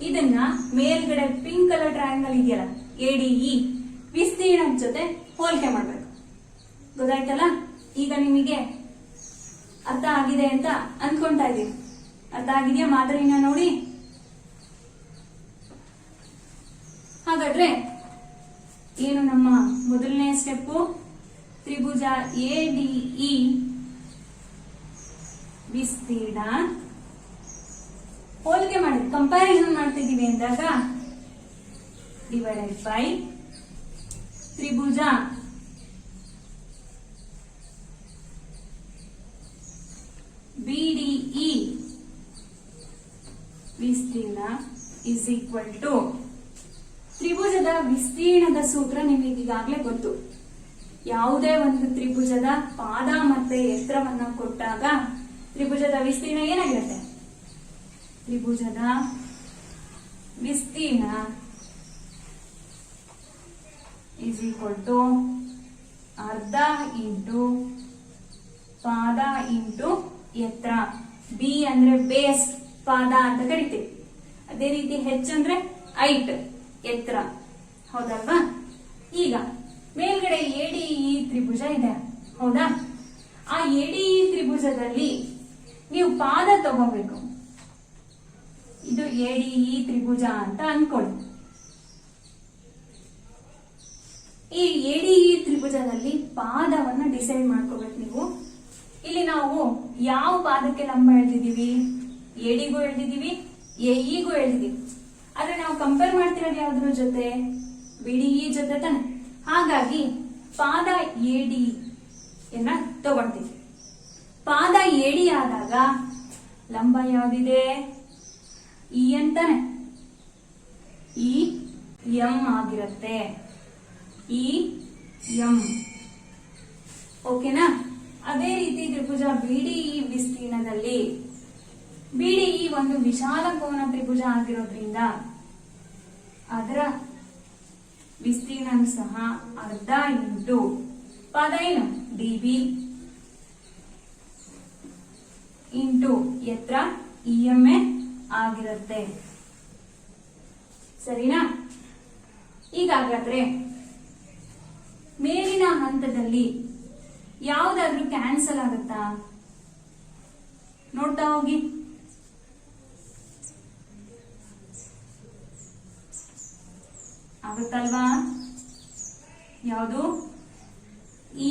ಇದನ್ನ ಮೇಲ್ಗಡೆ ಪಿಂಕ್ ಕಲರ್ ಟ್ರಯಾಂಗಲ್ ಇದೆಯಲ್ಲ, ADE ವಿಸ್ತೀರ್ಣದ ಜೊತೆ ಹೋಲಿಕೆ ಮಾಡ್ಬೇಕು. ಗೊತ್ತಾಯ್ತಲ್ಲ? ಈಗ ನಿಮಗೆ ಅರ್ಥ ಆಗಿದೆ ಅಂತ ಅನ್ಕೊಂತಾ ಇದೀವಿ. ಅರ್ಥ ಆಗಿದೆಯಾ ಮಾದರಿನ ನೋಡಿ? ಹಾಗಾದ್ರೆ ಏನು ನಮ್ಮ ಮೊದಲನೇ ಸ್ಟೆಪ್ಪು? ತ್ರಿಭುಜ ADE ವಿಸ್ತೀರ್ಣ ಹೋಲಿಕೆ ಮಾಡಿ ಕಂಪ್ಯಾರಿಸನ್ ಮಾಡ್ತಿದೀವಿ ಅಂದಾಗ ಡಿವೈಡೆಡ್ ಬೈ ತ್ರಿಭುಜ BDE ವಿಸ್ತೀರ್ಣ ಇಸ್ ಈಕ್ವಲ್ ಟು, ತ್ರಿಭುಜದ ವಿಸ್ತೀರ್ಣದ ಸೂತ್ರ ನಿಮಗೆ ಈಗಾಗಲೇ ಗೊತ್ತು. ಯಾವುದೇ ಒಂದು ತ್ರಿಭುಜದ ಪಾದ ಮತ್ತೆ ಎತ್ತರವನ್ನ ಕೊಟ್ಟಾಗ ತ್ರಿಭುಜದ ವಿಸ್ತೀರ್ಣ ಏನಾಗಿರುತ್ತೆ? ತ್ರಿಭುಜದ ವಿಸ್ತೀರ್ಣ ಇಸ್ ಈಕ್ವಲ್ ಟು ಅರ್ಧ ಇಂಟು ಪಾದ ಇಂಟು ಎತ್ತರ. B ಅಂದ್ರೆ ಬೇಸ್, ಪಾದ ಅಂತ ಕರಿತೀವಿ. ಅದೇ ರೀತಿ H ಅಂದ್ರೆ ಹೈಟ್, ಎತ್ತರ. ಹೌದಲ್ವಾ? ಈಗ ಮೇಲ್ಗಡೆ ADE ತ್ರಿಭುಜ ಇದೆ. ಹೌದಾ? ಆ ADE ತ್ರಿಭುಜದಲ್ಲಿ ನೀವು ಪಾದ ತಗೋಬೇಕು. ಇದು ADE ತ್ರಿಭುಜ ಅಂತ ಅನ್ಕೊಳ್ಳಿ. ಈ ADE ತ್ರಿಭುಜದಲ್ಲಿ ಪಾದವನ್ನ ಡಿಸೈಡ್ ಮಾಡ್ಕೋಬೇಕು ನೀವು. ಇಲ್ಲಿ ನಾವು ಯಾವ ಪಾದಕ್ಕೆ ಲಂಬ ಎಳೆದಿದ್ದೀವಿ? ADಗೂ ಎಳೆದಿದ್ದೀವಿ, AEಗೂ ಎಳೆದಿದ್ದೀವಿ. ಆದ್ರೆ ನಾವು ಕಂಪೇರ್ ಮಾಡ್ತಿರೋದು ಯಾವ್ದ್ರ ಜೊತೆ? BDE ಜೊತೆ ತಾನೆ. ಹಾಗಾಗಿ ಪಾದ AD ಯನ್ನ ತಗೊಳ್ತೀವಿ. ಪಾದ AD ಆದಾಗ ಲಂಬ ಯಾವ್ದಿದೆ? E ಅಂತಾನೆ. EM ಆಗಿರುತ್ತೆ. EM. ಓಕೆನಾ? ಅದೇ ರೀತಿ ತ್ರಿಭುಜ BDE ವಿಸ್ತೀರ್ಣದಲ್ಲಿ BDE ಒಂದು ವಿಶಾಲ ಕೋನ ತ್ರಿಭುಜ ಆಗಿರೋದ್ರಿಂದ ಅದರ ವಿಸ್ತೀರ್ಣ ಸಹ ಅರ್ಧ ಇಂಟು ಪಾದ ಏನು? DB ಇಂಟು ಎತ್ತರ EMA ಆಗಿರುತ್ತೆ. ಸರಿನಾ? ಈಗಾಗಾದ್ರೆ ಮೇಲಿನ ಹಂತದಲ್ಲಿ ಯಾವುದಾದ್ರೂ ಕ್ಯಾನ್ಸಲ್ ಆಗುತ್ತಾ? ನೋಡ್ತಾ ಹೋಗಿ. ಆಗುತ್ತಲ್ವಾ? ಯಾವುದು?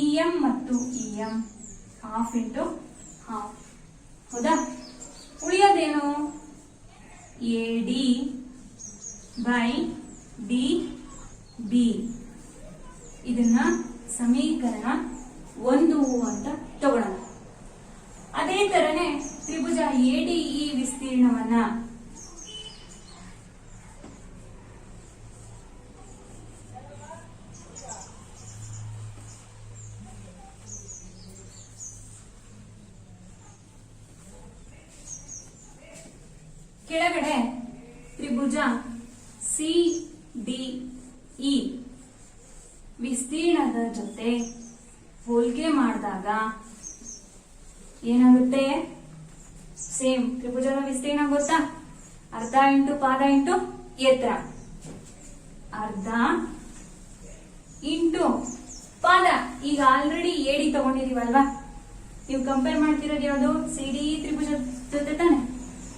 EM ಮತ್ತು EM ಹಾಫ್ ಇಂಟು ಹಾಫ್. ಹೌದಾ? ಉಳಿಯೋದೇನು? AD/DB. ಇದನ್ನ ಸಮೀಕರಣ 1 ಅಂತ ತಗೊಳ್ಳೋಣ. ಅದೇ ತರನೇ ತ್ರಿಭುಜ ADE ವಿಸ್ತೀರ್ಣವನ್ನ ಕೆಳಗಡೆ ತ್ರಿಭುಜ CDE ವಿಸ್ತೀರ್ಣದ ಜೊತೆ ಹೋಲಿಕೆ ಮಾಡಿದಾಗ ಏನಾಗುತ್ತೆ? ಸೇಮ್ ತ್ರಿಭುಜದ ವಿಸ್ತೀರ್ಣ ಗೊತ್ತಾ? ಅರ್ಧ ಇಂಟು ಪಾದ ಇಂಟು ಎತ್ತರ, ಅರ್ಧ ಇಂಟು ಪಾದ. ಈಗ ಆಲ್ರೆಡಿ AD ತಗೊಂಡಿದೀವಲ್ವಾ, ನೀವು ಕಂಪೇರ್ ಮಾಡ್ತಿರೋದು ಯಾವುದು? CDE ತ್ರಿಭುಜ ಜೊತೆ ತಾನೆ.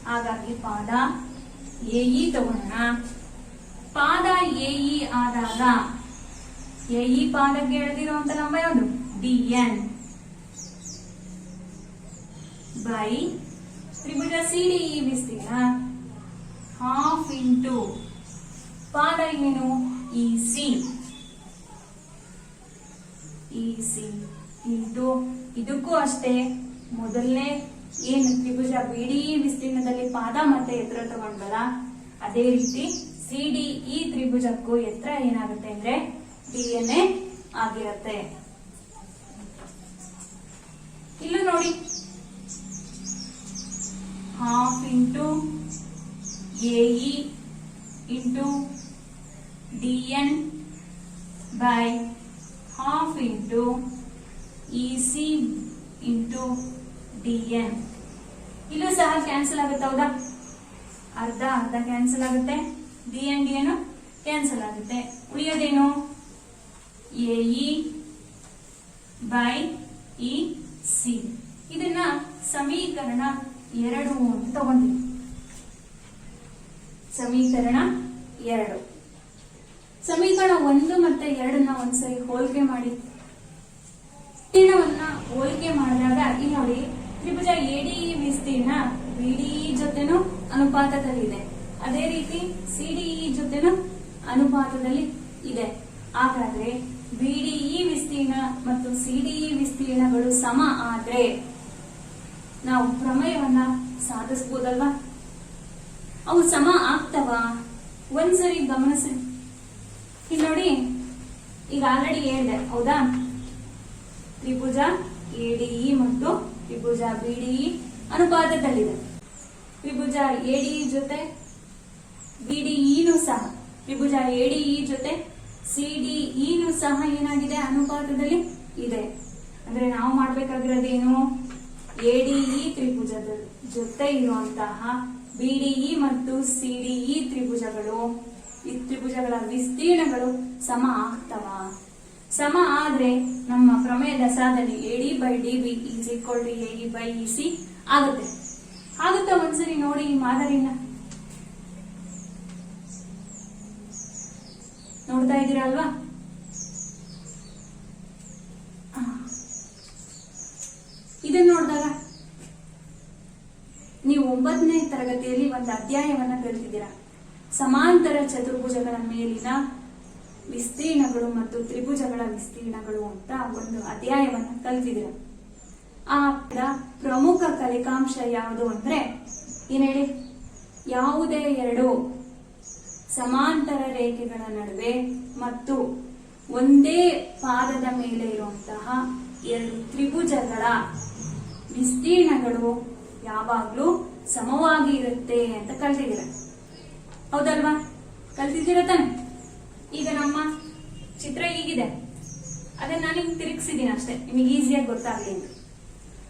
ಹಾಗಾಗಿ ಪಾದ AE ತಗೋಣ. ಪಾದ AE ಆದಾಗ AE ಪಾದಕ್ಕೆ ಎಳೆದಿರುವಂತ ಲಂಬ ಯಾವುದು? DN ಬೈ ತ್ರಿಭುಜ CDE ವಿಸ್ತೀರ್ಣ ಹಾಫ್ ಇಂಟು ಪಾದ ಏನು? EC ಇಂಟು ಇದಕ್ಕೂ ಅಷ್ಟೇ ಮೊದಲನೇ ಏನು ತ್ರಿಭುಜ BDE ವಿಸ್ತೀರ್ಣದಲ್ಲಿ ಪಾದ ಮತ್ತೆ ಎತ್ತರ ತಗೊಂಡ್ವಲ್ಲ, ಅದೇ ರೀತಿ CDE ತ್ರಿಭುಜಕ್ಕೂ ಎತ್ತರ ಏನಾಗುತ್ತೆ ಅಂದ್ರೆ DN ಆಗಿರುತ್ತೆ. ಇಲ್ಲೂ ನೋಡಿ, half into AE into DN by half into EC into DN. ಇಲ್ಲೂ ಸಹ ಕ್ಯಾನ್ಸಲ್ ಆಗುತ್ತೆ, ಹೌದಾ? ಅರ್ಧ ಅರ್ಧ ಕ್ಯಾನ್ಸಲ್ ಆಗುತ್ತೆ, DN ಕ್ಯಾನ್ಸಲ್ ಆಗುತ್ತೆ. ಉಳಿಯೋದೇನು? AE by EC. ಇದನ್ನ ಸಮೀಕರಣ 2 ಅಂತ ತಗೊಂಡಿವಿ. ಸಮೀಕರಣ 2. ಸಮೀಕರಣ 1 ಮತ್ತೆ 2ನ್ನ ಒಂದ್ಸರಿ ಹೋಲಿಕೆ ಮಾಡಿ. ವಿಸ್ತೀರ್ಣವನ್ನ ಹೋಲಿಕೆ ಮಾಡಿದಾಗ ಇಲ್ಲಿ ನೋಡಿ, ತ್ರಿಭುಜ ADE ವಿಸ್ತೀರ್ಣ BDE ಜೊತೆನೂ ಅನುಪಾತದಲ್ಲಿದೆ, ಅದೇ ರೀತಿ CDE ಜೊತೆನೂ ಅನುಪಾತದಲ್ಲಿ ಇದೆ. ಹಾಗಾದ್ರೆ BDE ವಿಸ್ತೀರ್ಣ ಮತ್ತು CDE ವಿಸ್ತೀರ್ಣಗಳು ಸಮ ಆದ್ರೆ ನಾವು ಪ್ರಮೇಯವನ್ನ ಸಾಧಿಸಬಹುದಲ್ವಾ? ಅವು ಸಮ ಆಗ್ತವ? ಒಂದ್ಸರಿ ಗಮನಿಸಿ. ಇಲ್ಲಿ ನೋಡಿ, ಈಗ ಆಲ್ರೆಡಿ ಹೇಳಿದೆ, ಹೌದಾ? ತ್ರಿಭುಜ ADE ಮತ್ತು ತ್ರಿಭುಜ BDE ಅನುಪಾತದಲ್ಲಿದೆ. ತ್ರಿಭುಜ ADE ಜೊತೆ BDEನೂ ಸಹ, ತ್ರಿಭುಜ ADE ಜೊತೆ CDEನೂ ಸಹ ಏನಾಗಿದೆ? ಅನುಪಾತದಲ್ಲಿ ಇದೆ. ಅಂದ್ರೆ ನಾವು ಮಾಡ್ಬೇಕಾಗಿರೋದೇನು? ADE ತ್ರಿಭುಜದ ಜೊತೆ ಇರುವಂತಹ BDE ಮತ್ತು CDE ತ್ರಿಭುಜಗಳು, ಈ ತ್ರಿಭುಜಗಳ ವಿಸ್ತೀರ್ಣಗಳು ಸಮ ಆಗ್ತವ? ಸಮ ಆದ್ರೆ ನಮ್ಮ ಪ್ರಮೇಯದ ಸಾಧನೆ AD by DB is equal to AE by EC ಆಗುತ್ತೆ. ಆಗುತ್ತಾ? ಒಂದ್ಸರಿ ನೋಡಿ ಈ ಮಾದರಿನ. ನೋಡ್ತಾ ಇದ್ದೀರಾ ಅಲ್ವಾ? ಇದನ್ನ ನೋಡಿದಾಗ ನೀವು 9ನೇ ತರಗತಿಯಲ್ಲಿ ಒಂದು ಅಧ್ಯಾಯವನ್ನ ಕಲಿತಿದ್ದೀರಾ. ಸಮಾಂತರ ಚತುರ್ಭುಜಗಳ ಮೇಲಿನ ವಿಸ್ತೀರ್ಣಗಳು ಮತ್ತು ತ್ರಿಭುಜಗಳ ವಿಸ್ತೀರ್ಣಗಳು ಅಂತ ಒಂದು ಅಧ್ಯಾಯವನ್ನ ಕಲಿತಿದ್ದೀರಾ. ಆ ಪ್ರಮುಖ ಕಲಿಕಾಂಶ ಯಾವುದು ಅಂದ್ರೆ ಏನ್ ಹೇಳಿ? ಯಾವುದೇ ಎರಡು ಸಮಾಂತರ ರೇಖೆಗಳ ನಡುವೆ ಮತ್ತು ಒಂದೇ ಪಾದದ ಮೇಲೆ ಇರುವಂತಹ ಎರಡು ತ್ರಿಭುಜಗಳ ವಿಸ್ತೀರ್ಣಗಳು ಯಾವಾಗ್ಲೂ ಸಮವಾಗಿ ಇರುತ್ತೆ ಅಂತ ಕಲ್ತಿದ್ದೀರ, ಹೌದಲ್ವಾ? ಕಲ್ತಿದ್ದೀರ ತಾನೆ? ಈಗ ನಮ್ಮ ಚಿತ್ರ ಹೀಗಿದೆ, ಅದನ್ನ ನಾನು ನಿಮ್ಗೆ ತಿರುಗಿಸಿದ್ದೀನಿ ಅಷ್ಟೇ, ನಿಮಗೆ ಈಸಿಯಾಗಿ ಗೊತ್ತಾಗ್ಲಿ ಅಂತ.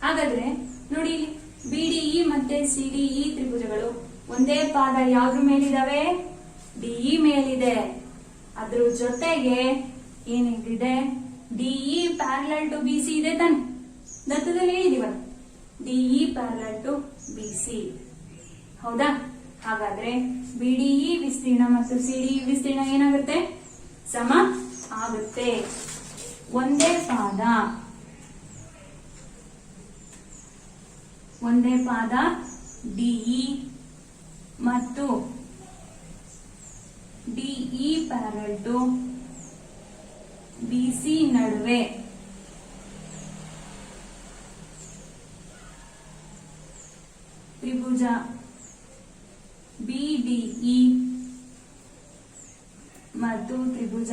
ಹಾಗಾದ್ರೆ ನೋಡಿ, ಇಲ್ಲಿ BDE ಮತ್ತೆ CDE ತ್ರಿಭುಜಗಳು ಒಂದೇ ಪಾದ ಯಾವ್ದ್ರ ಮೇಲಿದಾವೆ? DE ಮೇಲಿದೆ. ಅದ್ರ ಜೊತೆಗೆ ಏನಿದೆ? DE ಪ್ಯಾರಲಲ್ ಟು BC ಇದೆ ತಾನೆ? ದತ್ತದಲ್ಲಿ ಹೇಳಿದೀವಲ್ಲ, DE ಪ್ಯಾರಲಲ್ ಟು BC, ಹೌದಾ? ಹಾಗಾದ್ರೆ BDE ವಿಸ್ತೀರ್ಣ ಮತ್ತು CDE ವಿಸ್ತೀರ್ಣ ಏನಾಗುತ್ತೆ? ಸಮ ಆಗುತ್ತೆ. ಒಂದೇ ಪಾದ DE ಮತ್ತು DE ಪ್ಯಾರಲಲ್ ಟು BC ನಡುವೆ ತ್ರಿಭುಜ BDE ಮತ್ತು ತ್ರಿಭುಜ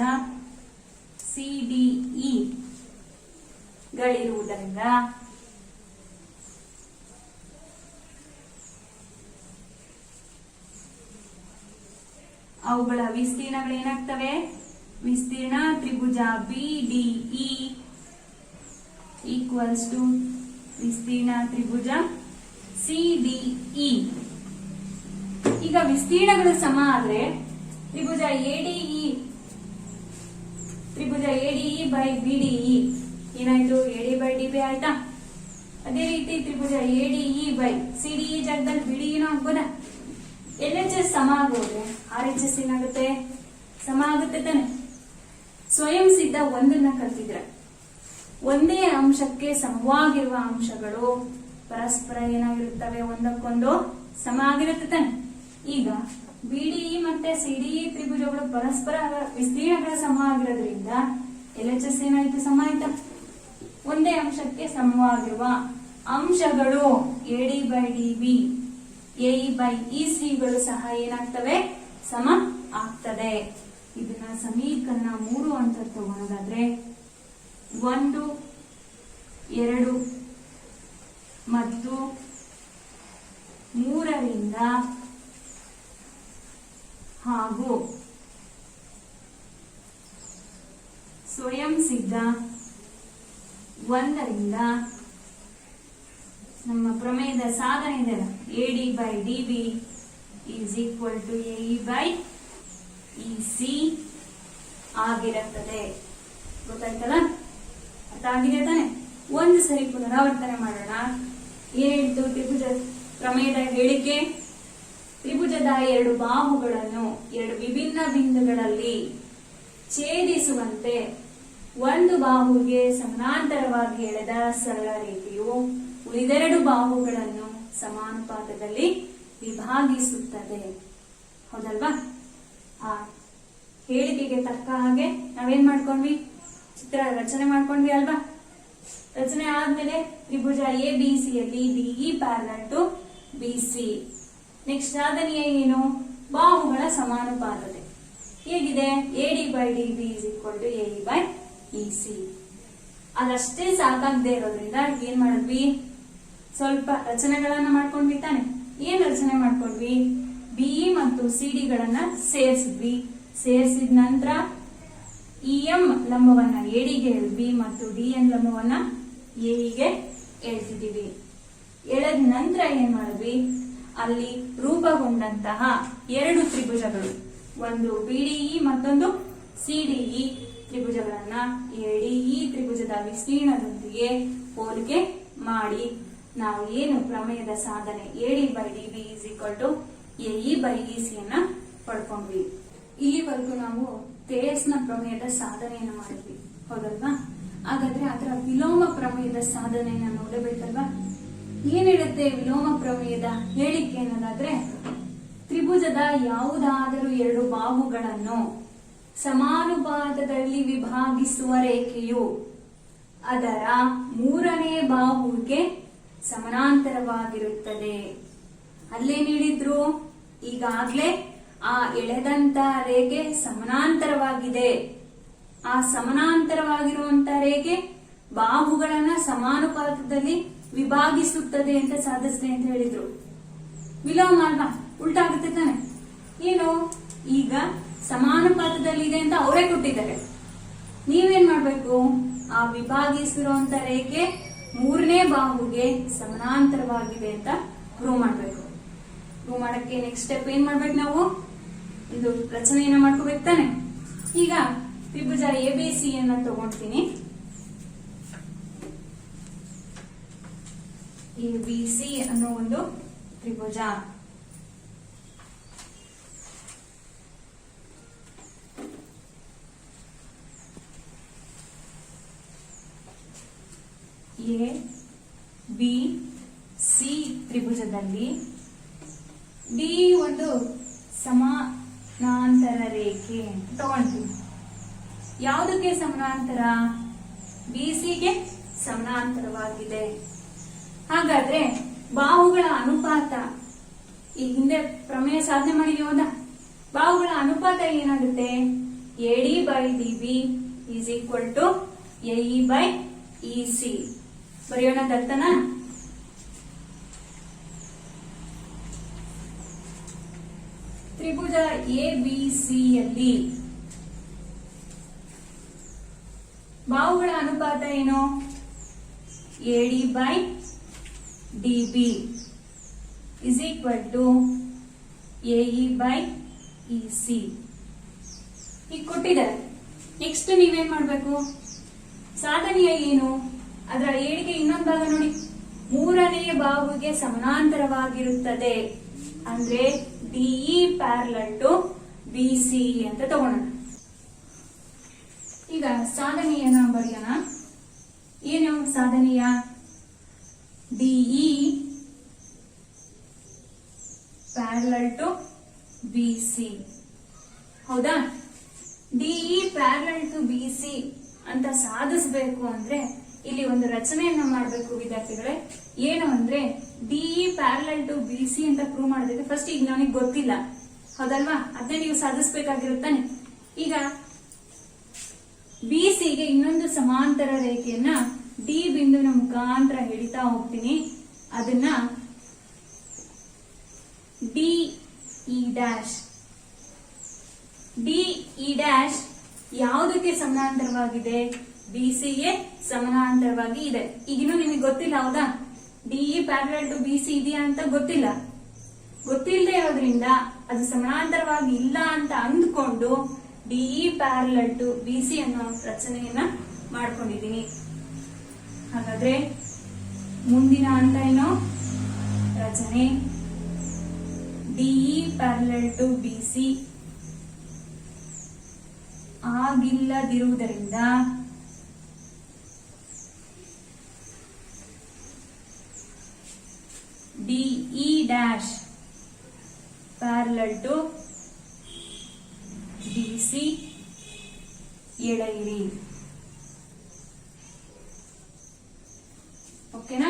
CDE ಗಳಿರುವುದರಿಂದ ಅವುಗಳ ವಿಸ್ತೀರ್ಣಗಳೇನಾಗ್ತವೆ? ವಿಸ್ತೀರ್ಣ ತ್ರಿಭುಜ BDE ಈಕ್ವಲ್ಸ್ ಟು ವಿಸ್ತೀರ್ಣ ತ್ರಿಭುಜ CDE. ಈಗ ವಿಸ್ತೀರ್ಣಗಳು ಸಮ ಆದ್ರೆ ತ್ರಿಭುಜ ADE ಬೈ BDE ಏನಾಯ್ತು? AD ಬೈ DB ಆಯ್ತಾ? ಅದೇ ರೀತಿ ತ್ರಿಭುಜ ADE ಬೈ CDE ಜಾಗದಲ್ಲಿ BDE ಆಗ್ಬೋದಾ? LHS ಸಮ ಆಗೋದ್ರೆ RHS ಏನಾಗುತ್ತೆ? ಸಮ ಆಗುತ್ತೆ ತಾನೆ. ಸ್ವಯಂ ಸಿದ್ಧ ಒಂದನ್ನ ಕಲ್ತಿದ್ರೆ ಒಂದೇ ಅಂಶಕ್ಕೆ ಸಮವಾಗಿರುವ ಅಂಶಗಳು ಪರಸ್ಪರ ಏನಾಗಿರುತ್ತವೆ? ಒಂದಕ್ಕೊಂದು ಸಮ ಆಗಿರುತ್ತೆ ತಾನೆ. ಈಗ BDE ಮತ್ತೆ CDE ತ್ರಿಭುಜಗಳು ಪರಸ್ಪರ ವಿಸ್ತೀರ್ಣಗಳ ಸಮ ಆಗಿರೋದ್ರಿಂದ LHS ಏನಾಯ್ತು? ಸಮ ಆಯ್ತಾ? ಒಂದೇ ಅಂಶಕ್ಕೆ ಸಮವಾಗಿರುವ ಅಂಶಗಳು AD by DB AE by EC ಗಳು ಸಹ ಏನಾಗ್ತವೆ? ಸಮ ಆಗ್ತದೆ. ಇದನ್ನ ಸಮೀಕರಣ 3 ಅಂತ ತಗೊಳ್ಳೋದಾದ್ರೆ 1, 2 ಮತ್ತು 3ರಿಂದ ಹಾಗೂ ಸ್ವಯಂ ಸಿದ್ಧ 1ರಿಂದ ನಮ್ಮ ಪ್ರಮೇಯದ ಸಾಧನೆ ಇದೆ AD by DB is equal to AE by EC ಆಗಿರುತ್ತದೆ. ಗೊತ್ತಾಯ್ತಲ್ಲ? ಅರ್ಥ ಆಗಿದೆ ತಾನೆ? ಒಂದು ಸರಿ ಪುನರಾವರ್ತನೆ ಮಾಡೋಣ. ಏನಿತ್ತು ತ್ರಿಭುಜ ಪ್ರಮೇಯದ ಹೇಳಿಕೆ? ತ್ರಿಭುಜದ ಎರಡು ಬಾಹುಗಳನ್ನು ಎರಡು ವಿಭಿನ್ನ ಬಿಂದುಗಳಲ್ಲಿ ಛೇದಿಸುವಂತೆ ಒಂದು ಬಾಹುವಿಗೆ ಸಮಾನಾಂತರವಾಗಿ ಎಳೆದ ಸರಳ ರೇಖೆಯು ಉಳಿದೆರಡು ಬಾಹುಗಳನ್ನು ಸಮಾನುಪಾತದಲ್ಲಿ ವಿಭಾಗಿಸುತ್ತದೆ. ಹೌದಲ್ವಾ? ಆ ಹೇಳಿಕೆಗೆ ತಕ್ಕ ಹಾಗೆ ನಾವೇನ್ ಮಾಡ್ಕೊಂಡ್ವಿ? ಚಿತ್ರ ರಚನೆ ಮಾಡ್ಕೊಂಡ್ವಿ ಅಲ್ವಾ? ರಚನೆ ಆದ್ಮೇಲೆ ತ್ರಿಭುಜ ABC ಯಲ್ಲಿ DE parallel to BC. Next ಸಾಧನೆಯ ಏನು? ಬಾಹುಗಳ ಸಮಾನುಪಾತತೆ ಹೇಗಿದೆ? AD by DB is equal to AE by EC. ಅದಷ್ಟೇ ಸಾಕಾಗದೆ ಇರೋದ್ರಿಂದ ಏನ್ ಮಾಡಿದ್ವಿ? ಸ್ವಲ್ಪ ರಚನೆಗಳನ್ನ ಮಾಡ್ಕೊಂಡ್ವಿ ತಾನೆ. ಏನ್ ರಚನೆ ಮಾಡ್ಕೊಂಡ್ವಿ? BE ಮತ್ತು CD ಗಳನ್ನ ಸೇರಿಸಿದ್ವಿ. ಸೇರಿಸಿದ ನಂತರ EM ಲಂಬವನ್ನ AD ಗೆ ಎಳೆದ್ವಿ ಮತ್ತು DN ಲಂಬವನ್ನ AE ಗೆ ಎಳ್ತಿದೀವಿ. ಎಳೆದ ನಂತರ ಏನ್ ಮಾಡಿದ್ವಿ? ಅಲ್ಲಿ ರೂಪುಗೊಂಡಂತಹ ಎರಡು ತ್ರಿಭುಜಗಳು, ಒಂದು BDE ಮತ್ತೊಂದು CDE ತ್ರಿಭುಜಗಳನ್ನ ADE ತ್ರಿಭುಜದ ವಿಸ್ತೀರ್ಣದೊಂದಿಗೆ ಹೋಲಿಕೆ ಮಾಡಿ ನಾವು ಏನು ಪ್ರಮೇಯದ ಸಾಧನೆ AD by DB is equal to AE by EC ಅನ್ನ ಪಡ್ಕೊಂಡ್ವಿ. ಇಲ್ಲಿವರೆಗೂ ನಾವು ಥೇಯಸ್ನ ಪ್ರಮೇಯದ ಸಾಧನೆಯನ್ನ ಮಾಡಿದ್ವಿ. ಹೌದಲ್ವಾ? ಹಾಗಾದ್ರೆ ಅದರ ವಿಲೋಮ ಪ್ರಮೇಯದ ಸಾಧನೆಯನ್ನ ನೋಡಬೇಕಲ್ವಾ? ಏನ್ ಹೇಳುತ್ತೆ ವಿಲೋಮ ಪ್ರಮೇಯದ ಹೇಳಿಕೆ ಅನ್ನೋದಾದ್ರೆ, ತ್ರಿಭುಜದ ಯಾವುದಾದರೂ ಎರಡು ಬಾಹುಗಳನ್ನು ಸಮಾನುಪಾತದಲ್ಲಿ ವಿಭಾಗಿಸುವ ರೇಖೆಯು ಅದರ ಮೂರನೇ ಬಾಹುವಿಗೆ ಸಮಾನಾಂತರವಾಗಿರುತ್ತದೆ. ಅಲ್ಲೇನ್ ಹೇಳಿದ್ರು? ಈಗಾಗ್ಲೇ ಆ ಎಳೆದಂತ ರೇಖೆ ಸಮಾನಾಂತರವಾಗಿದೆ. ಆ ಸಮಾನಾಂತರವಾಗಿರುವಂತ ರೇಖೆ ಬಾಹುಗಳನ್ನ ಸಮಾನುಪಾತದಲ್ಲಿ ವಿಭಾಗಿಸುತ್ತದೆ ಅಂತ ಸಾಧಿಸಿದೆ ಅಂತ ಹೇಳಿದ್ರು. ವಿಲೋಮ ಅಲ್ವಾ? ಉಲ್ಟಾ ಆಗುತ್ತೆ ತಾನೆ. ಏನು? ಈಗ ಸಮಾನುಪಾತದಲ್ಲಿ ಇದೆ ಅಂತ ಅವರೇ ಕೊಟ್ಟಿದ್ದಾರೆ. ನೀವೇನ್ ಮಾಡ್ಬೇಕು? ಆ ವಿಭಾಗಿಸಿರುವಂತ ರೇಖೆ ಮೂರನೇ ಬಾಹುಗೆ ಸಮಾನಾಂತರವಾಗಿದೆ ಅಂತ ಪ್ರೂವ್ ಮಾಡ್ಬೇಕು. ಪ್ರೂವ್ ಮಾಡಕ್ಕೆ ನೆಕ್ಸ್ಟ್ ಸ್ಟೆಪ್ ಏನ್ ಮಾಡ್ಬೇಕು? ನಾವು ಒಂದು ರಚನೆಯನ್ನ ಮಾಡ್ಕೋಬೇಕು ತಾನೆ. ಈಗ ತ್ರಿಭುಜ ABC ಅನ್ನ ತಗೊಳ್ತೀನಿ. ABC ಅನ್ನೋ ಒಂದು ತ್ರಿಭುಜ. ABC ತ್ರಿಭುಜದಲ್ಲಿ D ಒಂದು ಸಮಾನಾಂತರ ರೇಖೆ ಅಂತ ತಗೊಳ್ತೀವಿ. ಯಾವುದಕ್ಕೆ ಸಮಾನಾಂತರ? ಬಿಸಿಗೆ ಸಮಾನಾಂತರವಾಗಿದೆ. ಹಾಗಾದ್ರೆ ಬಾಹುಗಳ ಅನುಪಾತ, ಈ ಹಿಂದೆ ಪ್ರಮೇಯ ಸಾಧನೆ ಮಾಡಿದೀವಲ್ಲ, ಬಾಹುಗಳ ಅನುಪಾತ ಏನಾಗುತ್ತೆ? AD by DB is equal to AE by EC. ಬರೆಯೋಣ ದತ್ತನ. ತ್ರಿಭುಜ ಎಬಿಸಿ ಯಲ್ಲಿ ಬಾಹುಗಳ ಅನುಪಾತ ಏನು? AD by DB is equal to AE by EC. ಈಗ ಕೊಟ್ಟಿದ್ದಾರೆ. ನೆಕ್ಸ್ಟ್ ನೀವೇನ್ ಮಾಡ್ಬೇಕು? ಸಾಧನೆಯ ಏನು? ಅದರ ಏಳಿಗೆ ಇನ್ನೊಂದು ಭಾಗ ನೋಡಿ. ಮೂರನೆಯ ಬಾಹುವಿಗೆ ಸಮಾನಾಂತರವಾಗಿರುತ್ತದೆ ಅಂದ್ರೆ ಡಿಇ ಪ್ಯಾರಲಲ್ ಟು ಬಿಸಿ ಅಂತ ತಗೋಣ. ಈಗ ಸಾಧನೆಯನ್ನ ಬರೆಯೋಣ. ಏನು ಸಾಧನೆಯ? ಡಿಇ ಪ್ಯಾರಲಲ್ ಟು ಬಿಸಿ. ಹೌದಾ? ಡಿಇ ಪ್ಯಾರಲಲ್ ಟು ಬಿಸಿ ಅಂತ ಸಾಧಿಸಬೇಕು ಅಂದ್ರೆ ಇಲ್ಲಿ ಒಂದು ರಚನೆಯನ್ನ ಮಾಡಬೇಕು ವಿದ್ಯಾರ್ಥಿಗಳೇ. ಏನು ಅಂದ್ರೆ ಡಿಇ ಪ್ಯಾರಲಲ್ ಟು ಬಿಸಿ ಅಂತ ಪ್ರೂವ್ ಮಾಡೋದಕ್ಕೆ ಫಸ್ಟ್ ಈಗ ನನಗೆ ಗೊತ್ತಿಲ್ಲ, ಹೌದಲ್ವಾ? ಅದನ್ನೇ ನೀವು ಸಾಧಿಸಬೇಕಾಗಿರುತ್ತಾನೆ. ಈಗ ಬಿಸಿಗೆ ಇನ್ನೊಂದು ಸಮಾಂತರ ರೇಖೆಯನ್ನ ಡಿ ಬಿಂದುವಿನ ಮುಖಾಂತರ ಎಳಿತಾ ಹೋಗ್ತೀನಿ. ಅದನ್ನ ಡಿಇ ಡ್ಯಾಶ್. ಡಿಇ ಡ್ಯಾಶ್ ಯಾವುದಕ್ಕೆ ಸಮಾನಾಂತರವಾಗಿದೆ? ಬಿಸಿಗೆ ಸಮಾನಾಂತರವಾಗಿ ಇದೆ. ಈಗಿನ್ನೂ ನಿಮಗೆ ಗೊತ್ತಿಲ್ಲ, ಹೌದಾ? ಡಿಇ ಪ್ಯಾರಲಲ್ ಟು ಬಿಸಿ ಇದೆಯಾ ಅಂತ ಗೊತ್ತಿಲ್ಲ. ಗೊತ್ತಿಲ್ಲದೆ ಇರೋದ್ರಿಂದ ಅದು ಸಮಾನಾಂತರವಾಗಿ ಇಲ್ಲ ಅಂತ ಅಂದ್ಕೊಂಡು ಡಿಇ ಪ್ಯಾರಲಲ್ ಟು ಬಿಸಿ ಅನ್ನೋ ರಚನೆಯನ್ನ ಮಾಡ್ಕೊಂಡಿದ್ದೀನಿ. ಹಾಗಾದ್ರೆ ಮುಂದಿನ ಹಂತ ಏನು? ರಚನೆ ಡಿಇ ಪ್ಯಾರಲಲ್ ಟು ಬಿಸಿ ಆಗಿಲ್ಲದಿರುವುದರಿಂದ DE dash parallel to BC ಎಳೆಯಿರಿ. ಓಕೆನಾ?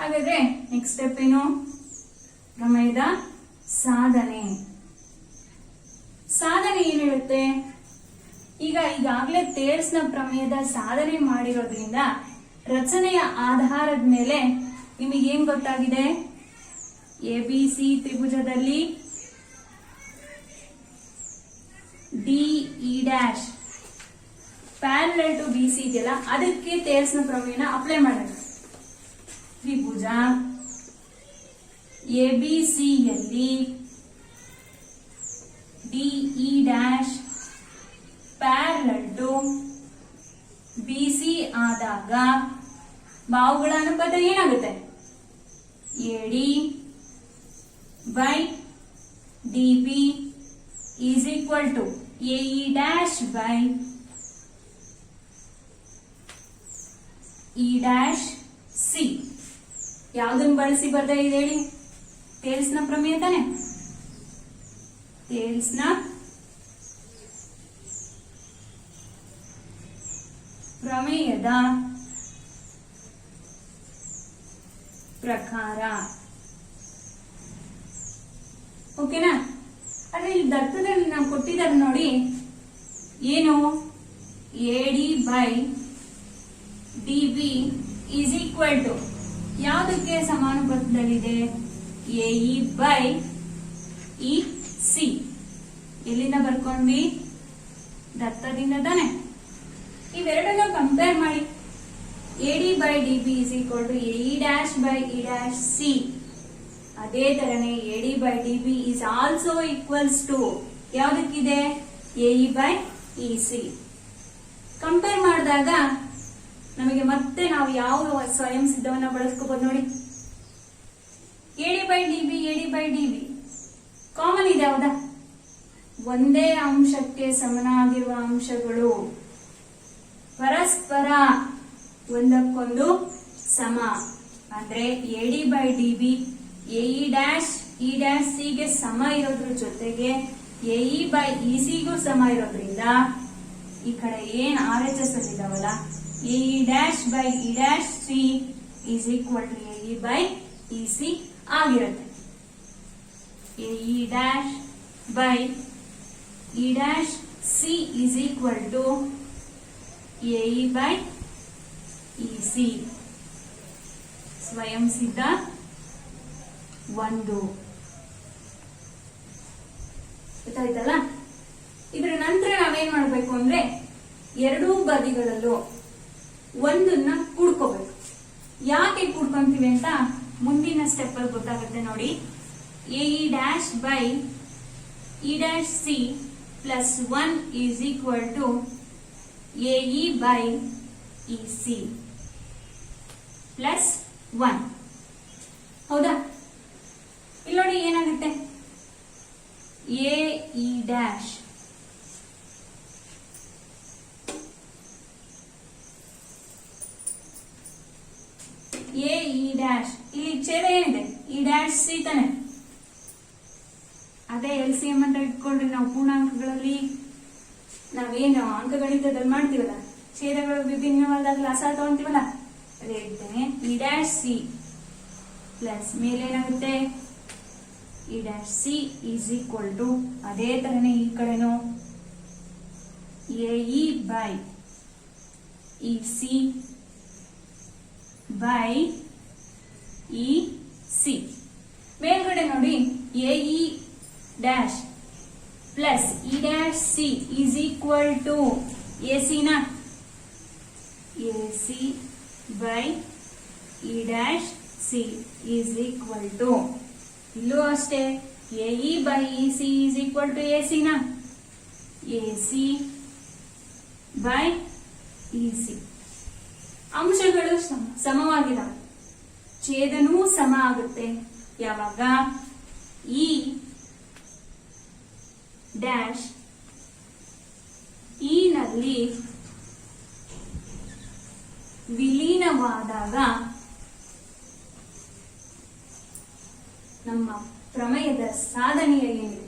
ಹಾಗಾದ್ರೆ ನೆಕ್ಸ್ಟ್ ಸ್ಟೆಪ್ ಏನು? ಪ್ರಮೇಯದ ಸಾಧನೆ. ಸಾಧನೆ ಏನ್ ಹೇಳುತ್ತೆ? ಈಗಾಗಲೇ ಥೇಲ್ಸ್ನ ಪ್ರಮೇಯದ ಸಾಧನೆ ಮಾಡಿರೋದ್ರಿಂದ ರಚನೆಯ ಆಧಾರದ ಮೇಲೆ ನಿಮಗೇನ್ ಗೊತ್ತಾಗಿದೆ? ಎಬಿಸಿ ತ್ರಿಭುಜದಲ್ಲಿ DE dash parallel to BC ಇದೆಯಲ್ಲ, ಅದಕ್ಕೆ ಥೇಲ್ಸ್ನ ಪ್ರಮೇಯನ ಅಪ್ಲೈ ಮಾಡೋಣ. ತ್ರಿಭುಜ ಎಬಿಸಿಯಲ್ಲಿ DE dash parallel to BC ಆದಾಗ ಬಾಹುಗಳ ಅನುಪಾತ ಏನಾಗುತ್ತೆ? AD by DB is equal to AE dash by E dash C. ಯಾವುದನ್ನು ಬಳಸಿ ಬರ್ತಾ ಇದೆ ಹೇಳಿ? ಥೇಲ್ಸ್ನ ಪ್ರಮೇಯ ತಾನೆ? ಥೇಲ್ಸ್ನ ಪ್ರಮೇಯದ ಪ್ರಕಾರ. ಓಕೆನಾ? ಆದ್ರೆ ಇಲ್ಲಿ ದತ್ತದಲ್ಲಿ ನಾವು ಕೊಟ್ಟಿದ್ದಾರೆ ನೋಡಿ, ಏನು? AD by DB is equal to ಯಾವುದಕ್ಕೆ ಸಮಾನುಪಾತದಲ್ಲಿದೆ? AE by E C. ಎಲ್ಲಿಂದ ಬರ್ಕೊಂಡ್ವಿ? ದತ್ತದಿಂದ ತಾನೆ. ಇವೆರಡನ್ನ ಕಂಪೇರ್ ಮಾಡಿ. AD by DB is equal to AE dash by E dash C. ಅದೇ ತರನೇ AD by DB is also equals to ಯಾವುದಕ್ಕಿದೆ? AE by E C. Compare ಮಾಡಿದಾಗ ನಮಗೆ ಮತ್ತೆ ನಾವು ಯಾವ ಸ್ವಯಂ ಸಿದ್ಧವನ್ನ ಬಳಸ್ಕೋಬಹುದು ನೋಡಿ. ಎಡಿ ಬೈ ಡಿಬಿ ಕಾಮನ್ ಇದೆ, ಹೌದಾ? ಒಂದೇ ಅಂಶಕ್ಕೆ ಸಮನಾಗಿರುವ ಅಂಶಗಳು ಪರಸ್ಪರ ಒಂದಕ್ಕೊಂದು ಸಮ ಅಂದ್ರೆ AD by DB AE dash E dash C ಗೆ ಸಮ ಇರೋದ್ರ ಜೊತೆಗೆ ಎಇ ಬೈ ಇ ಸಿ ಗೂ ಸಮ ಇರೋದ್ರಿಂದ ಈ ಕಡೆ ಏನ್ RHS ಅಲ್ಲಿ ಇದಾವಲ್ಲ AE dash by E dash C is equal to AE by EC ಆಗಿರುತ್ತೆ. AE dash by E dash C is equal to AE by EC. ಸ್ವಯಂ ಸಿದ್ಧ 1. ಗೊತ್ತಾಯ್ತಲ್ಲ? ಇದರ ನಂತರ ನಾವೇನ್ ಮಾಡ್ಬೇಕು ಅಂದ್ರೆ ಎರಡೂ ಬದಿಗಳಲ್ಲೂ ಒಂದನ್ನ ಕೂಡ್ಕೋಬೇಕು. ಯಾಕೆ ಕೂಡ್ಕೊಂತೀವಿ ಅಂತ ಮುಂದಿನ ಸ್ಟೆಪ್ ಅಲ್ಲಿ ಗೊತ್ತಾಗುತ್ತೆ ನೋಡಿ. AE dash by E dash C plus 1 is equal to AE by EC plus 1. ಹೌದಾ? ಇಲ್ಲಿ ನೋಡಿ ಏನಾಗುತ್ತೆ, AE ಡ್ಯಾಶ್ AE ಡ್ಯಾಶ್ ಇಲ್ಲಿ ಛೇದ ಏನಿದೆ E ಡ್ಯಾಶ್ C ತಾನೆ. ಅದೇ LCM ಅಂತ ಇಟ್ಕೊಂಡ್ರೆ ನಾವು ಪೂರ್ಣಾಂಕಗಳಲ್ಲಿ ನಾವೇನು ಅಂಕಗಣಿತದಲ್ಲಿ ಮಾಡ್ತೀವಲ್ಲ, ಛೇದಗಳು ವಿಭಿನ್ನವಾದಾಗ ಲಾಸ ತಗೊಂತೀವಲ್ಲ, ಅದೇ ಹೇಳ್ತೇನೆ. E ಡ್ಯಾಶ್ C ಪ್ಲಸ್ ಮೇಲೆ ಏನಾಗುತ್ತೆ E dash C is equal to ಅದೇ ತರನೇ ಈ ಕಡೆನೂ AE by EC by EC. ಮೇಲ್ಗಡೆ ನೋಡಿ AE dash plus E dash C is equal to AC ನ AC by E dash C is equal to, ಇಲ್ಲೂ ಅಷ್ಟೇ AE by EC is equal to AC ನ AC ಬೈ EC. ಅಂಶಗಳು ಸಮವಾಗಿದಾವೆ, ಛೇದನೂ ಸಮ ಆಗುತ್ತೆ ಯಾವಾಗ E ಡ್ಯಾಶ್ E ನಲ್ಲಿ ವಿಲೀನವಾದಾಗ ನಮ್ಮ ಪ್ರಮೇಯದ ಸಾಧನೆಯ ಏನಿದೆ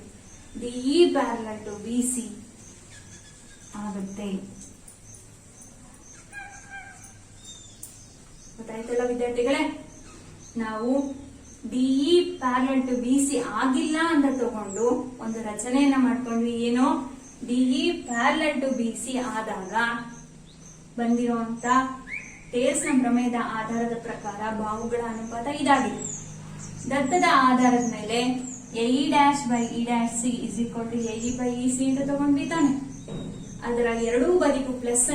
DE ಪ್ಯಾರಲಲ್ ಟು BC ಆಗುತ್ತೆ. ಗೊತ್ತಾಯ್ತಲ್ಲ ವಿದ್ಯಾರ್ಥಿಗಳೇ? ನಾವು DE ಪ್ಯಾರಲಲ್ ಟು BC ಆಗಿಲ್ಲ ಅಂತ ತಗೊಂಡು ಒಂದು ರಚನೆಯನ್ನ ಮಾಡ್ಕೊಂಡ್ವಿ. ಏನೋ DE ಪ್ಯಾರಲಲ್ ಟು BC ಆದಾಗ ಬಂದಿರುವಂತ ಟೇಲ್ಸ್ ನ ಪ್ರಮೇಯದ ಆಧಾರದ ಪ್ರಕಾರ ಬಾಹುಗಳ ಅನುಪಾತ ಇದಾಗಿದೆ. ದತ್ತದ ಆಧಾರದ ಮೇಲೆ AE dash by E dash C is equal to AE by EC ಅಂತ ತಗೊಂಡ್ವಿ ತಾನೆ. ಅದರ ಎರಡೂ ಬದಿಗೂ ಪ್ಲಸ್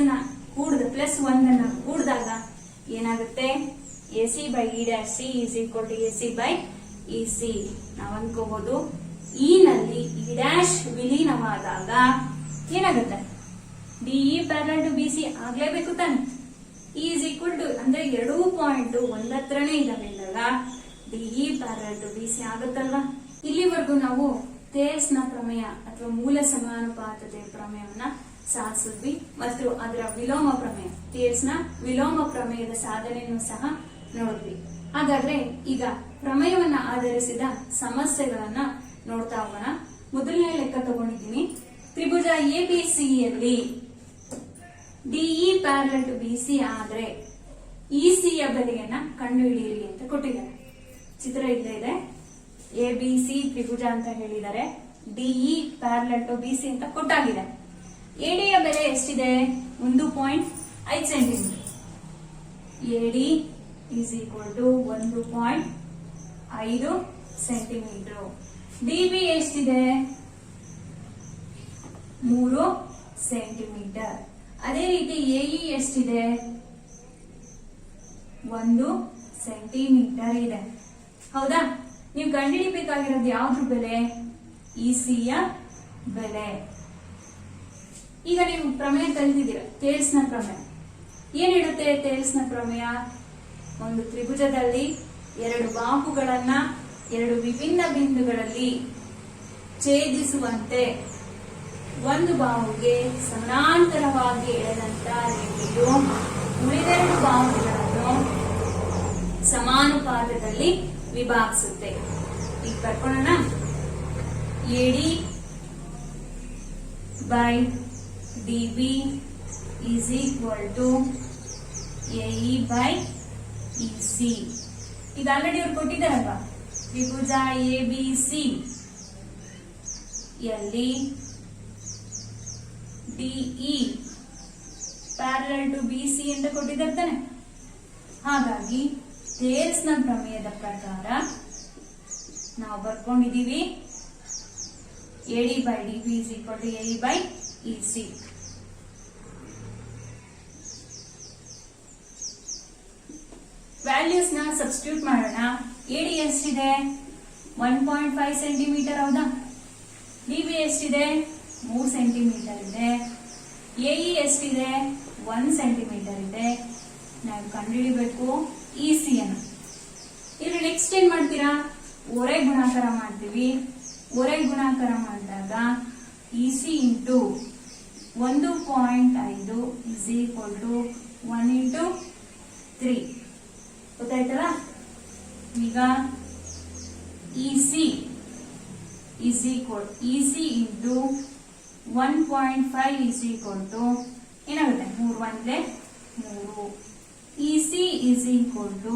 1 ಅನ್ನ ಕೂಡಿದಾಗ ಏನಾಗುತ್ತೆ, AC by E dash C is equal to AC by EC. ನಾವು ಅನ್ಕೋಬಹುದು E ನಲ್ಲಿ E ಡ್ಯಾಶ್ ವಿಲೀನವಾದಾಗ ಏನಾಗುತ್ತೆ, DE ಪ್ಯಾರಲಲ್ ಟು BC ಆಗ್ಲೇಬೇಕು ತಾನೆ. E ಇಸ್ ಈಕ್ವಲ್ ಟು ಅಂದ್ರೆ ಎರಡೂ ಪಾಯಿಂಟ್ ಒಂದತ್ರನೇ ಇದಾವೆ ಅಂದಾಗ DE ಪ್ಯಾರಲಲ್ ಟು BC ಆಗುತ್ತಲ್ವಾ. ಇಲ್ಲಿವರೆಗೂ ನಾವು ಥೇಲ್ಸ್ ನ ಪ್ರಮೇಯ ಅಥವಾ ಮೂಲ ಸಮಾನುಪಾತತೆಯ ಪ್ರಮೇಯವನ್ನ ಸಾಧಿಸಿದ್ವಿ ಮತ್ತು ಅದರ ವಿಲೋಮ ಪ್ರಮೇಯ, ಥೇಲ್ಸ್ ನ ವಿಲೋಮ ಪ್ರಮೇಯದ ಸಾಧನೆಯನ್ನು ಸಹ ನೋಡಿದ್ವಿ. ಹಾಗಾದ್ರೆ ಈಗ ಪ್ರಮೇಯವನ್ನ ಆಧರಿಸಿದ ಸಮಸ್ಯೆಗಳನ್ನ ನೋಡ್ತಾ ಹೋಗೋಣ. ಮೊದಲನೇ ಲೆಕ್ಕ ತಗೊಂಡಿದ್ದೀನಿ. ತ್ರಿಭುಜ ABC ಯಲ್ಲಿ DE ಪ್ಯಾರಲಲ್ ಟು BC ಆದ್ರೆ EC ಯ ಬೆಲೆಯನ್ನ ಕಂಡುಹಿಡಿಯಿರಿ ಅಂತ ಕೊಟ್ಟಿದ್ದಾರೆ. ಚಿತ್ರ ಇಲ್ಲೇ ಇದೆ. ABC ತ್ರಿಭುಜ ಅಂತ ಹೇಳಿದ್ದಾರೆ, DE ಪ್ಯಾರಲಲ್ ಟು BC ಅಂತ ಕೊಟ್ಟಾಗಿದೆ. AD ಯ ಬೆಲೆ ಎಷ್ಟಿದೆ, 1.5 centimetre. AD is equal to 1.5 centimetre. DB ಎಷ್ಟಿದೆ, 3 ಸೆಂಟಿಮೀಟರ್. ಅದೇ ರೀತಿ AE ಎಷ್ಟಿದೆ, 1 ಸೆಂಟಿಮೀಟರ್ ಇದೆ. ಹೌದಾ? ನೀವು ಕಂಡುಹಿಡಿಬೇಕಾಗಿರೋದು ಯಾವ್ದ್ರ ಬೆಲೆ, EC ಯ ಬೆಲೆ. ಈಗ ನೀವು ಪ್ರಮೇಯ ಕಲಿತಿದ್ದೀರ, ಥೇಲ್ಸ್ ನ ಪ್ರಮೇಯ. ಏನಿಡುತ್ತೆ ಥೇಲ್ಸ್ ನ ಪ್ರಮೇಯ? ಒಂದು ತ್ರಿಭುಜದಲ್ಲಿ ಎರಡು ಬಾಹುಗಳನ್ನ ಎರಡು ವಿಭಿನ್ನ ಬಿಂದುಗಳಲ್ಲಿ ಛೇದಿಸುವಂತೆ ಒಂದು ಬಾಹುಗೆ ಸಮಾನಾಂತರವಾಗಿ ಎಳೆದಂತ ರೇಖೆಯು ಉಳಿದೆರಡು ಬಾಹುಗಳನ್ನು ಸಮಾನುಪಾತದಲ್ಲಿ ವಿಭಾಗಿಸುತ್ತೆ. ಈಗ ಬರ್ಕೊಳ್ಳೋಣ. AD by dB is equal to AE by EC. ಇದು ಆಲ್ರೆಡಿ ಅವ್ರು ಕೊಟ್ಟಿದ್ದಾರಲ್ವಾ, ತ್ರಿಭುಜ ABC ಯಲ್ಲಿ DE ಪ್ಯಾರಲಲ್ ಟು BC ಅಂತ ಕೊಟ್ಟಿದ್ದಾರೆ ತಾನೆ. ಹಾಗಾಗಿ ಥೇಲ್ಸ್ ನ ಪ್ರಮೇಯದ ಪ್ರಕಾರ ನಾವು ಬರ್ಕೊಂಡಿದೀವಿ AD by DB is equal to AE by EC. Values ನ ಸಬ್ಸ್ಟಿಟ್ಯೂಟ್ ಮಾಡೋಣ. AD ಎಷ್ಟಿದೆ? 1.5 ಸೆಂಟಿಮೀಟರ್ ಹೌದಾ? DB ಎಷ್ಟಿದೆ? 3 ಸೆಂಟಿಮೀಟರ್ ಇದೆ. AE ಎಷ್ಟಿದೆ? 1 ಸೆಂಟಿಮೀಟರ್ ಇದೆ. ನಾವು ಕಂಡುಹಿಡಿಬೇಕು EC ಅನ್ನು. ಇದ್ರ ನೆಕ್ಸ್ಟ್ ಏನ್ ಮಾಡ್ತೀರಾ? ಹೊರೆ ಗುಣಾಕಾರ ಮಾಡ್ತೀವಿ. ಹೊರೆ ಗುಣಾಕಾರ ಮಾಡಿದಾಗ EC into 1.5 is equal to 1 into 3. ಗೊತ್ತಾಯ್ತಲ್ಲ? ಈಗ EC is equal EC into 1.5 is equal to ಏನಾಗುತ್ತೆ? 3 1 3. EC is equal to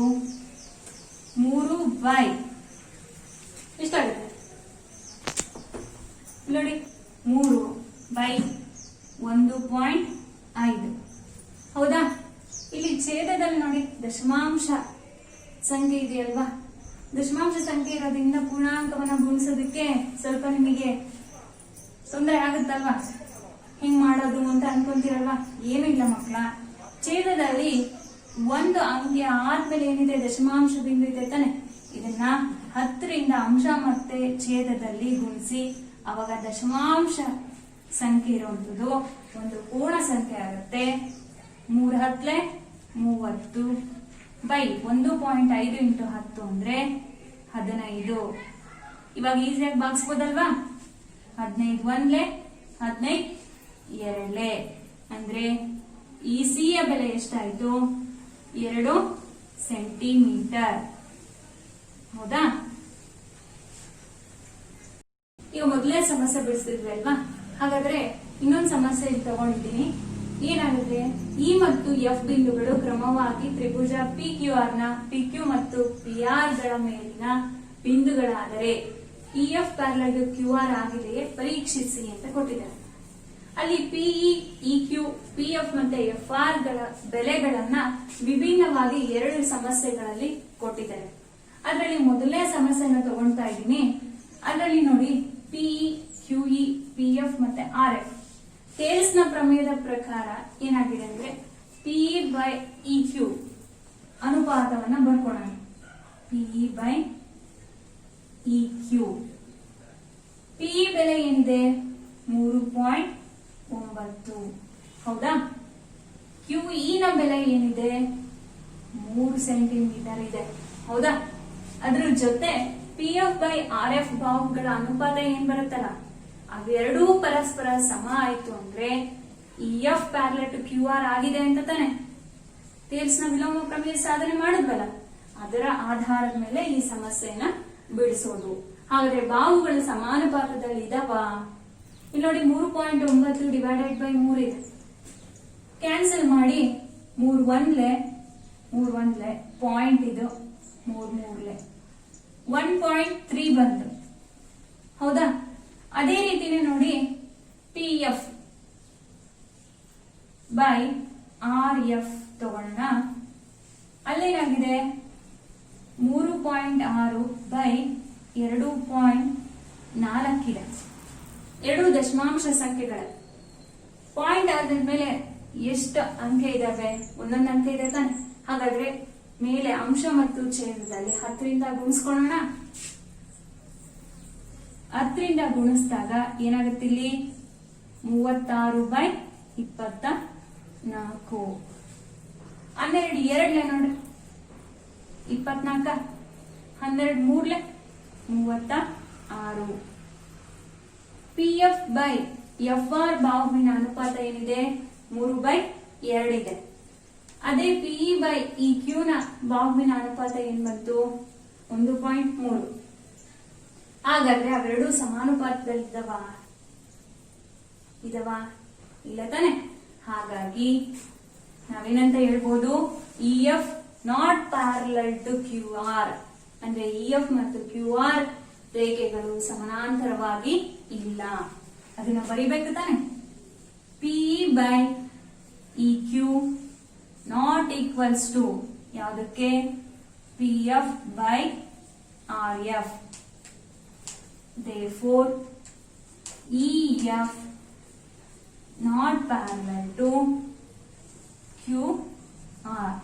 3 by ಎಷ್ಟಾಗುತ್ತೆ ನೋಡಿ? 3 by 1.5. ಹೌದಾ? ಇಲ್ಲಿ ಛೇದದಲ್ಲಿ ನೋಡಿ ದಶಮಾಂಶ ಸಂಖ್ಯೆ ಇದೆಯಲ್ವಾ? ದಶಮಾಂಶ ಸಂಖ್ಯೆ ಇರೋದ್ರಿಂದ ಪೂರ್ಣಾಂಕವನ್ನ ಗುಣಿಸೋದಕ್ಕೆ ಸ್ವಲ್ಪ ನಿಮಗೆ ತೊಂದರೆ ಆಗುತ್ತಲ್ವಾ? ಹಿಂಗ್ ಮಾಡೋದು ಅಂತ ಅನ್ಕೊಂತೀರಲ್ವಾ? ಏನೂ ಇಲ್ಲ ಮಕ್ಕಳ. ಛೇದದಲ್ಲಿ ಒಂದು ಅಂಕೆ ಆದ್ಮೇಲೆ ಏನಿದೆ? ದಶಮಾಂಶ ಬಿಂದು ಇದೆ ತಾನೆ. ಇದನ್ನ 10ರಿಂದ ಅಂಶ ಮತ್ತೆ ಛೇದದಲ್ಲಿ ಗುಣಿಸಿ ಅವಾಗ ದಶಮಾಂಶ ಸಂಖ್ಯೆ ಇರುವಂತದ್ದು ಒಂದು ಪೂರ್ಣ ಸಂಖ್ಯೆ ಆಗುತ್ತೆ. 3 10 30 ಬೈ 1.5 ಇಂಟು 10 ಅಂದ್ರೆ 15. ಇವಾಗ ಈಸಿಯಾಗಿ ಭಾಗಿಸ್ಬೋದಲ್ವಾ? 15 1 15 2 ಅಂದ್ರೆ EC ಯ ಬೆಲೆ ಎಷ್ಟಾಯ್ತು? 2 ಸೆಂಟಿಮೀಟರ್. ಹೌದಾ? ಈಗ ಮೊದಲೇ ಸಮಸ್ಯೆ ಬಿಡಿಸ್ತಿದ್ವಿ ಅಲ್ವಾ? ಹಾಗಾದ್ರೆ ಇನ್ನೊಂದು ಸಮಸ್ಯೆ ಇಲ್ಲಿ ತಗೊಂಡಿದ್ದೀನಿ. ಏನಾಗುತ್ತೆ? E ಮತ್ತು F ಬಿಂದುಗಳು ಕ್ರಮವಾಗಿ ತ್ರಿಭುಜ PQR ನ PQ ಮತ್ತು PR ಗಳ ಮೇಲಿನ ಬಿಂದುಗಳಾದರೆ EF ಪ್ಯಾರಲಲ್ ಟು QR ಆಗಿದೆಯೇ ಪರೀಕ್ಷಿಸಿ ಅಂತ ಕೊಟ್ಟಿದ್ದಾರೆ. ಅಲ್ಲಿ PE, EQ, PF ಮತ್ತೆ FR ಗಳ ಬೆಲೆಗಳನ್ನ ವಿಭಿನ್ನವಾಗಿ 2 ಸಮಸ್ಯೆಗಳಲ್ಲಿ ಕೊಟ್ಟಿದ್ದಾರೆ. ಅದರಲ್ಲಿ ಮೊದಲನೇ ಸಮಸ್ಯೆನ ತಗೊಳ್ತಾ ಇದ್ದೀನಿ. ಅದರಲ್ಲಿ ನೋಡಿ PE, QE, PF ಮತ್ತೆ RF ಥೇಲ್ಸ್ ನ ಪ್ರಮೇಯದ ಪ್ರಕಾರ ಏನಾಗಿದೆ ಅಂದ್ರೆ PE by EQ ಅನುಪಾತವನ್ನ ಬರ್ಕೊಳ್ಳೋಣ. PE by EQ. PE ಬೆಲೆ ಏನಿದೆ? 3.9. ಹೌದಾ? QE ನ ಬೆಲೆ ಏನಿದೆ? 3 ಸೆಂಟಿಮೀಟರ್ ಇದೆ. ಹೌದಾ? ಅದ್ರ ಜೊತೆ PF by RF ಬಾಹುಗಳ ಅನುಪಾತ ಏನ್ ಬರುತ್ತಲ್ಲ, ಅವೆರಡೂ ಪರಸ್ಪರ ಸಮ ಆಯ್ತು ಅಂದ್ರೆ EF ಪ್ಯಾರಲಲ್ ಟು QR ಆಗಿದೆ ಅಂತ ತಾನೆ. ಥೇಲ್ಸ್ ನ ವಿಲೋಮ ಪ್ರಮೇಯ ಸಾಧನೆ ಮಾಡಿದ್ವಲ್ಲ, ಅದರ ಆಧಾರದ ಮೇಲೆ ಈ ಸಮಸ್ಯೆಯನ್ನ ಬಿಡಿಸೋದು. ಹಾಗಾದ್ರೆ ಬಾಹುಗಳು ಸಮಾನುಪಾತದಲ್ಲಿ ಇದಾವ? ಇಲ್ಲಿ ನೋಡಿ 3.9 ಡಿವೈಡೆಡ್ ಬೈ 3 ಇದೆ. ಕ್ಯಾನ್ಸಲ್ ಮಾಡಿ 3 1 ಪಾಯಿಂಟ್ ಇದು 3 1.3 ಬಂತು. ಹೌದಾ? ಅದೇ ರೀತಿನೇ ನೋಡಿ PF ಬೈ RF ತಗೊಳ್ಳೋಣ. ಅಲ್ಲೇನಾಗಿದೆ? 3.6 ಬೈ 2.4 ಇದೆ. 2 ದಶಮಾಂಶ ಸಂಖ್ಯೆಗಳ ಪಾಯಿಂಟ್ ಆದ್ಮೇಲೆ ಎಷ್ಟು ಅಂಕೆ ಇದಾವೆ? ಒಂದೊಂದು ಅಂಕೆ ಇದೆ ತಾನೆ. ಹಾಗಾದ್ರೆ ಮೇಲೆ ಅಂಶ ಮತ್ತು ಛೇದದಲ್ಲಿ 10ರಿಂದ ಗುಣಿಸ್ಕೊಳ್ಳೋಣ. 10ರಿಂದ ಗುಣಿಸಿದಾಗ ಏನಾಗುತ್ತೆ? ಇಲ್ಲಿ 36 ಬೈ 24. 12 2 ನೋಡ್ರಿ 24. 12 3 36. PF ಬೈ FR ಬಾಹುವಿನ ಅನುಪಾತ ಏನಿದೆ? 3/2 ಇದೆ. ಅದೇ PE ಬೈ EQ ನ ಬಾಹುವಿನ ಅನುಪಾತ ಏನ್ ಬಂತು? 1.3. ಹಾಗಾದ್ರೆ ಅವೆರಡೂ ಸಮಾನುಪಾತದಲ್ಲಿ ಇದಾವ? ಇಲ್ಲ ತಾನೆ? ಹಾಗಾಗಿ ನಾವೇನಂತ ಹೇಳ್ಬೋದು, E F not parallel to Q R. ಅಂದ್ರೆ ಇ ಎಫ್ ಮತ್ತು ಕ್ಯೂ ಆರ್ ರೇಖೆಗಳು ಸಮಾನಾಂತರವಾಗಿ ಇಲ್ಲ. ಅದನ್ನ ಬರಿಬೇಕು ತಾನೆ? P by E Q not equals to ಯಾವುದಕ್ಕೆ? P F by R F. therefore E F not parallel to Q R.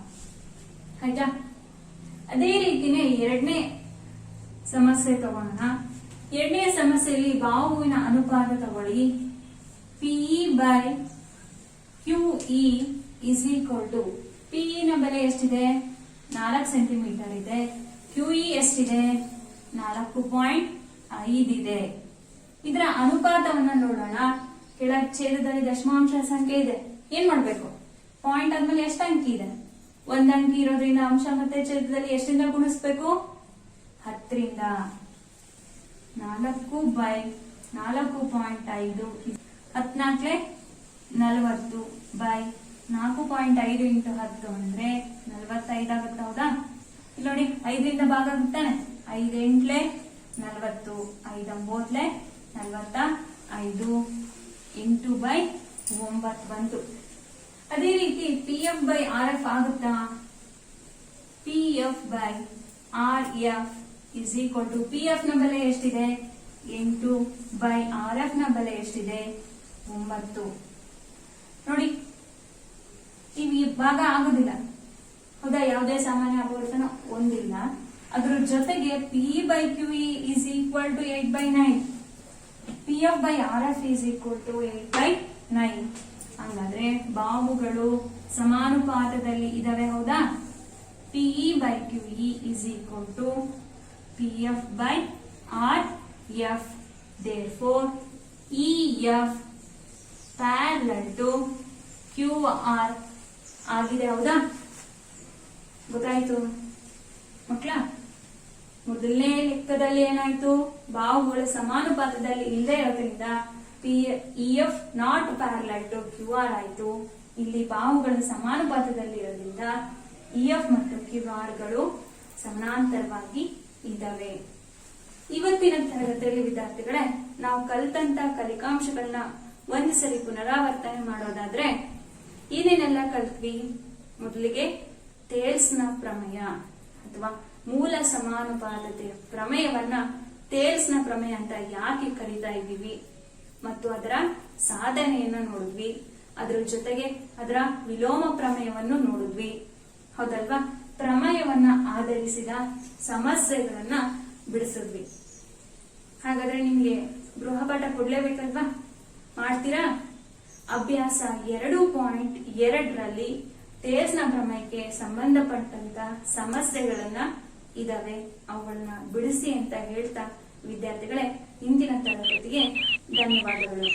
ಆಯ್ತಾ? ಅದೇ ರೀತಿನೇ ಎರಡನೇ ಸಮಸ್ಯೆ ತಗೋಣ. ಎರಡನೇ ಸಮಸ್ಯೆಯಲ್ಲಿ ಬಾಹುವಿನ ಅನುಪಾತ ತಗೊಳ್ಳಿ. P E by Q E is equal to, P E ನ ಬೆಲೆ ಎಷ್ಟಿದೆ? 4 ಸೆಂಟಿಮೀಟರ್ ಇದೆ. ಕ್ಯೂಇ ಎಷ್ಟಿದೆ? 4.5 ಇದೆ. ಇದರ ಅನುಪಾತವನ್ನ ನೋಡೋಣ. ಕೆಳಗ್ ಛೇದದಲ್ಲಿ ದಶಮಾಂಶ ಸಂಖ್ಯೆ ಇದೆ. ಏನ್ ಮಾಡ್ಬೇಕು? ಪಾಯಿಂಟ್ ಆದ್ಮೇಲೆ ಎಷ್ಟು ಅಂಕಿ ಇದೆ? 1 ಅಂಕಿ ಇರೋದ್ರಿಂದ ಅಂಶ ಮತ್ತೆ ಛೇದದಲ್ಲಿ ಎಷ್ಟರಿಂದ ಗುಣಿಸ್ಬೇಕು? 10ರಿಂದ. 4 ಬೈ 4.5 14 40 ಬೈ 4.5 ಇಂಟು 10 ಅಂದ್ರೆ 45 ಆಗುತ್ತೆ. ಹೌದಾ? ಇಲ್ಲಿ ನೋಡಿ, 5ರಿಂದ ಭಾಗ ಆಗುತ್ತಾನೆ. 5 ಎಂಟ್ಲೆ 40, 5 9 45 ಇಂಟು ಬೈ 9 ಬಂತು. ಅದೇ ರೀತಿ P F by R F ಆಗುತ್ತಾ? P F by R F is equal to, P F ನ ಬೆಲೆ ಎಷ್ಟಿದೆ? 8 ಬೈ ಆರ್ ಎಫ್ ನ ಬೆಲೆ ಎಷ್ಟಿದೆ? 9. ನೋಡಿ, ಈ ಭಾಗ ಆಗುದಿಲ್ಲ. ಹೌದಾ? ಯಾವುದೇ ಸಾಮಾನ್ಯ ಅಪವರ್ತನ ಒಂದಿಲ್ಲ. ಅದ್ರ ಜೊತೆಗೆ P by Q is equal to 8/9. P F by R F is equal to 8/9. ಹಂಗಾದ್ರೆ ಬಾಹುಗಳು ಸಮಾನುಪಾತದಲ್ಲಿ ಇದಾವೆ. ಹೌದಾ? PE by QE is equal to P F by R F. therefore E F parallel to Q R ಆಗಿದೆ. ಹೌದಾ? ಗೊತ್ತಾಯ್ತು ಮಕ್ಕಳ? ಮೊದಲನೇ ಲೆಕ್ಕದಲ್ಲಿ ಏನಾಯ್ತು? ಬಾಹುಗಳು ಸಮಾನುಪಾತದಲ್ಲಿ ಇಲ್ಲದೆ ಇರೋದ್ರಿಂದ E F not parallel to Q R ಆಯ್ತು. ಇಲ್ಲಿ ಬಾಹುಗಳು ಸಮಾನುಪಾತದಲ್ಲಿ ಇರೋದ್ರಿಂದ ಇ ಎಫ್ ಮತ್ತು ಕ್ಯೂ ಆರ್ ಗಳು ಸಮಾನಾಂತರವಾಗಿ ಇದ್ದಾವೆ. ಇವತ್ತಿನ ತರಗತಿಯಲ್ಲಿ ವಿದ್ಯಾರ್ಥಿಗಳೇ, ನಾವು ಕಲಿತಂತ ಕಲಿಕಾಂಶಗಳನ್ನ ಒಂದು ಸರಿ ಪುನರಾವರ್ತನೆ ಮಾಡೋದಾದ್ರೆ ಏನೇನೆಲ್ಲ ಕಲ್ತ್ವಿ? ಮೊದಲಿಗೆ ಥೇಲ್ಸ್ ನ ಪ್ರಮೇಯ ಅಥವಾ ಮೂಲ ಸಮಾನುಪಾತತೆಯ ಪ್ರಮೇಯವನ್ನ ಥೇಲ್ಸ್ ನ ಪ್ರಮೇಯ ಅಂತ ಯಾಕೆ ಕರೀತಾ ಇದ್ದೀವಿ ಮತ್ತು ಅದರ ಸಾಧನೆಯನ್ನ ನೋಡಿದ್ವಿ. ಅದರ ಜೊತೆಗೆ ಅದರ ವಿಲೋಮ ಪ್ರಮೇಯವನ್ನು ನೋಡಿದ್ವಿ. ಹೌದಲ್ವಾ? ಪ್ರಮೇಯವನ್ನ ಆಧರಿಸಿದ ಸಮಸ್ಯೆಗಳನ್ನ ಬಿಡಿಸಿದ್ವಿ. ಹಾಗಾದ್ರೆ ನಿಮ್ಗೆ ಗೃಹಪಾಠ ಕೊಡ್ಲೇಬೇಕಲ್ವಾ? ಮಾಡ್ತೀರಾ? ಅಭ್ಯಾಸ 2.2ರಲ್ಲಿ ಥೇಲ್ಸ್ ನ ಪ್ರಮೇಯಕ್ಕೆ ಸಂಬಂಧಪಟ್ಟಂತ ಸಮಸ್ಯೆಗಳನ್ನ ಇದಾವೆ, ಅವುಗಳನ್ನ ಬಿಡಿಸಿ ಅಂತ ಹೇಳ್ತಾ ವಿದ್ಯಾರ್ಥಿಗಳೇ, ಇಂದಿನ ತರಗತಿಗೆ ಧನ್ಯವಾದಗಳು.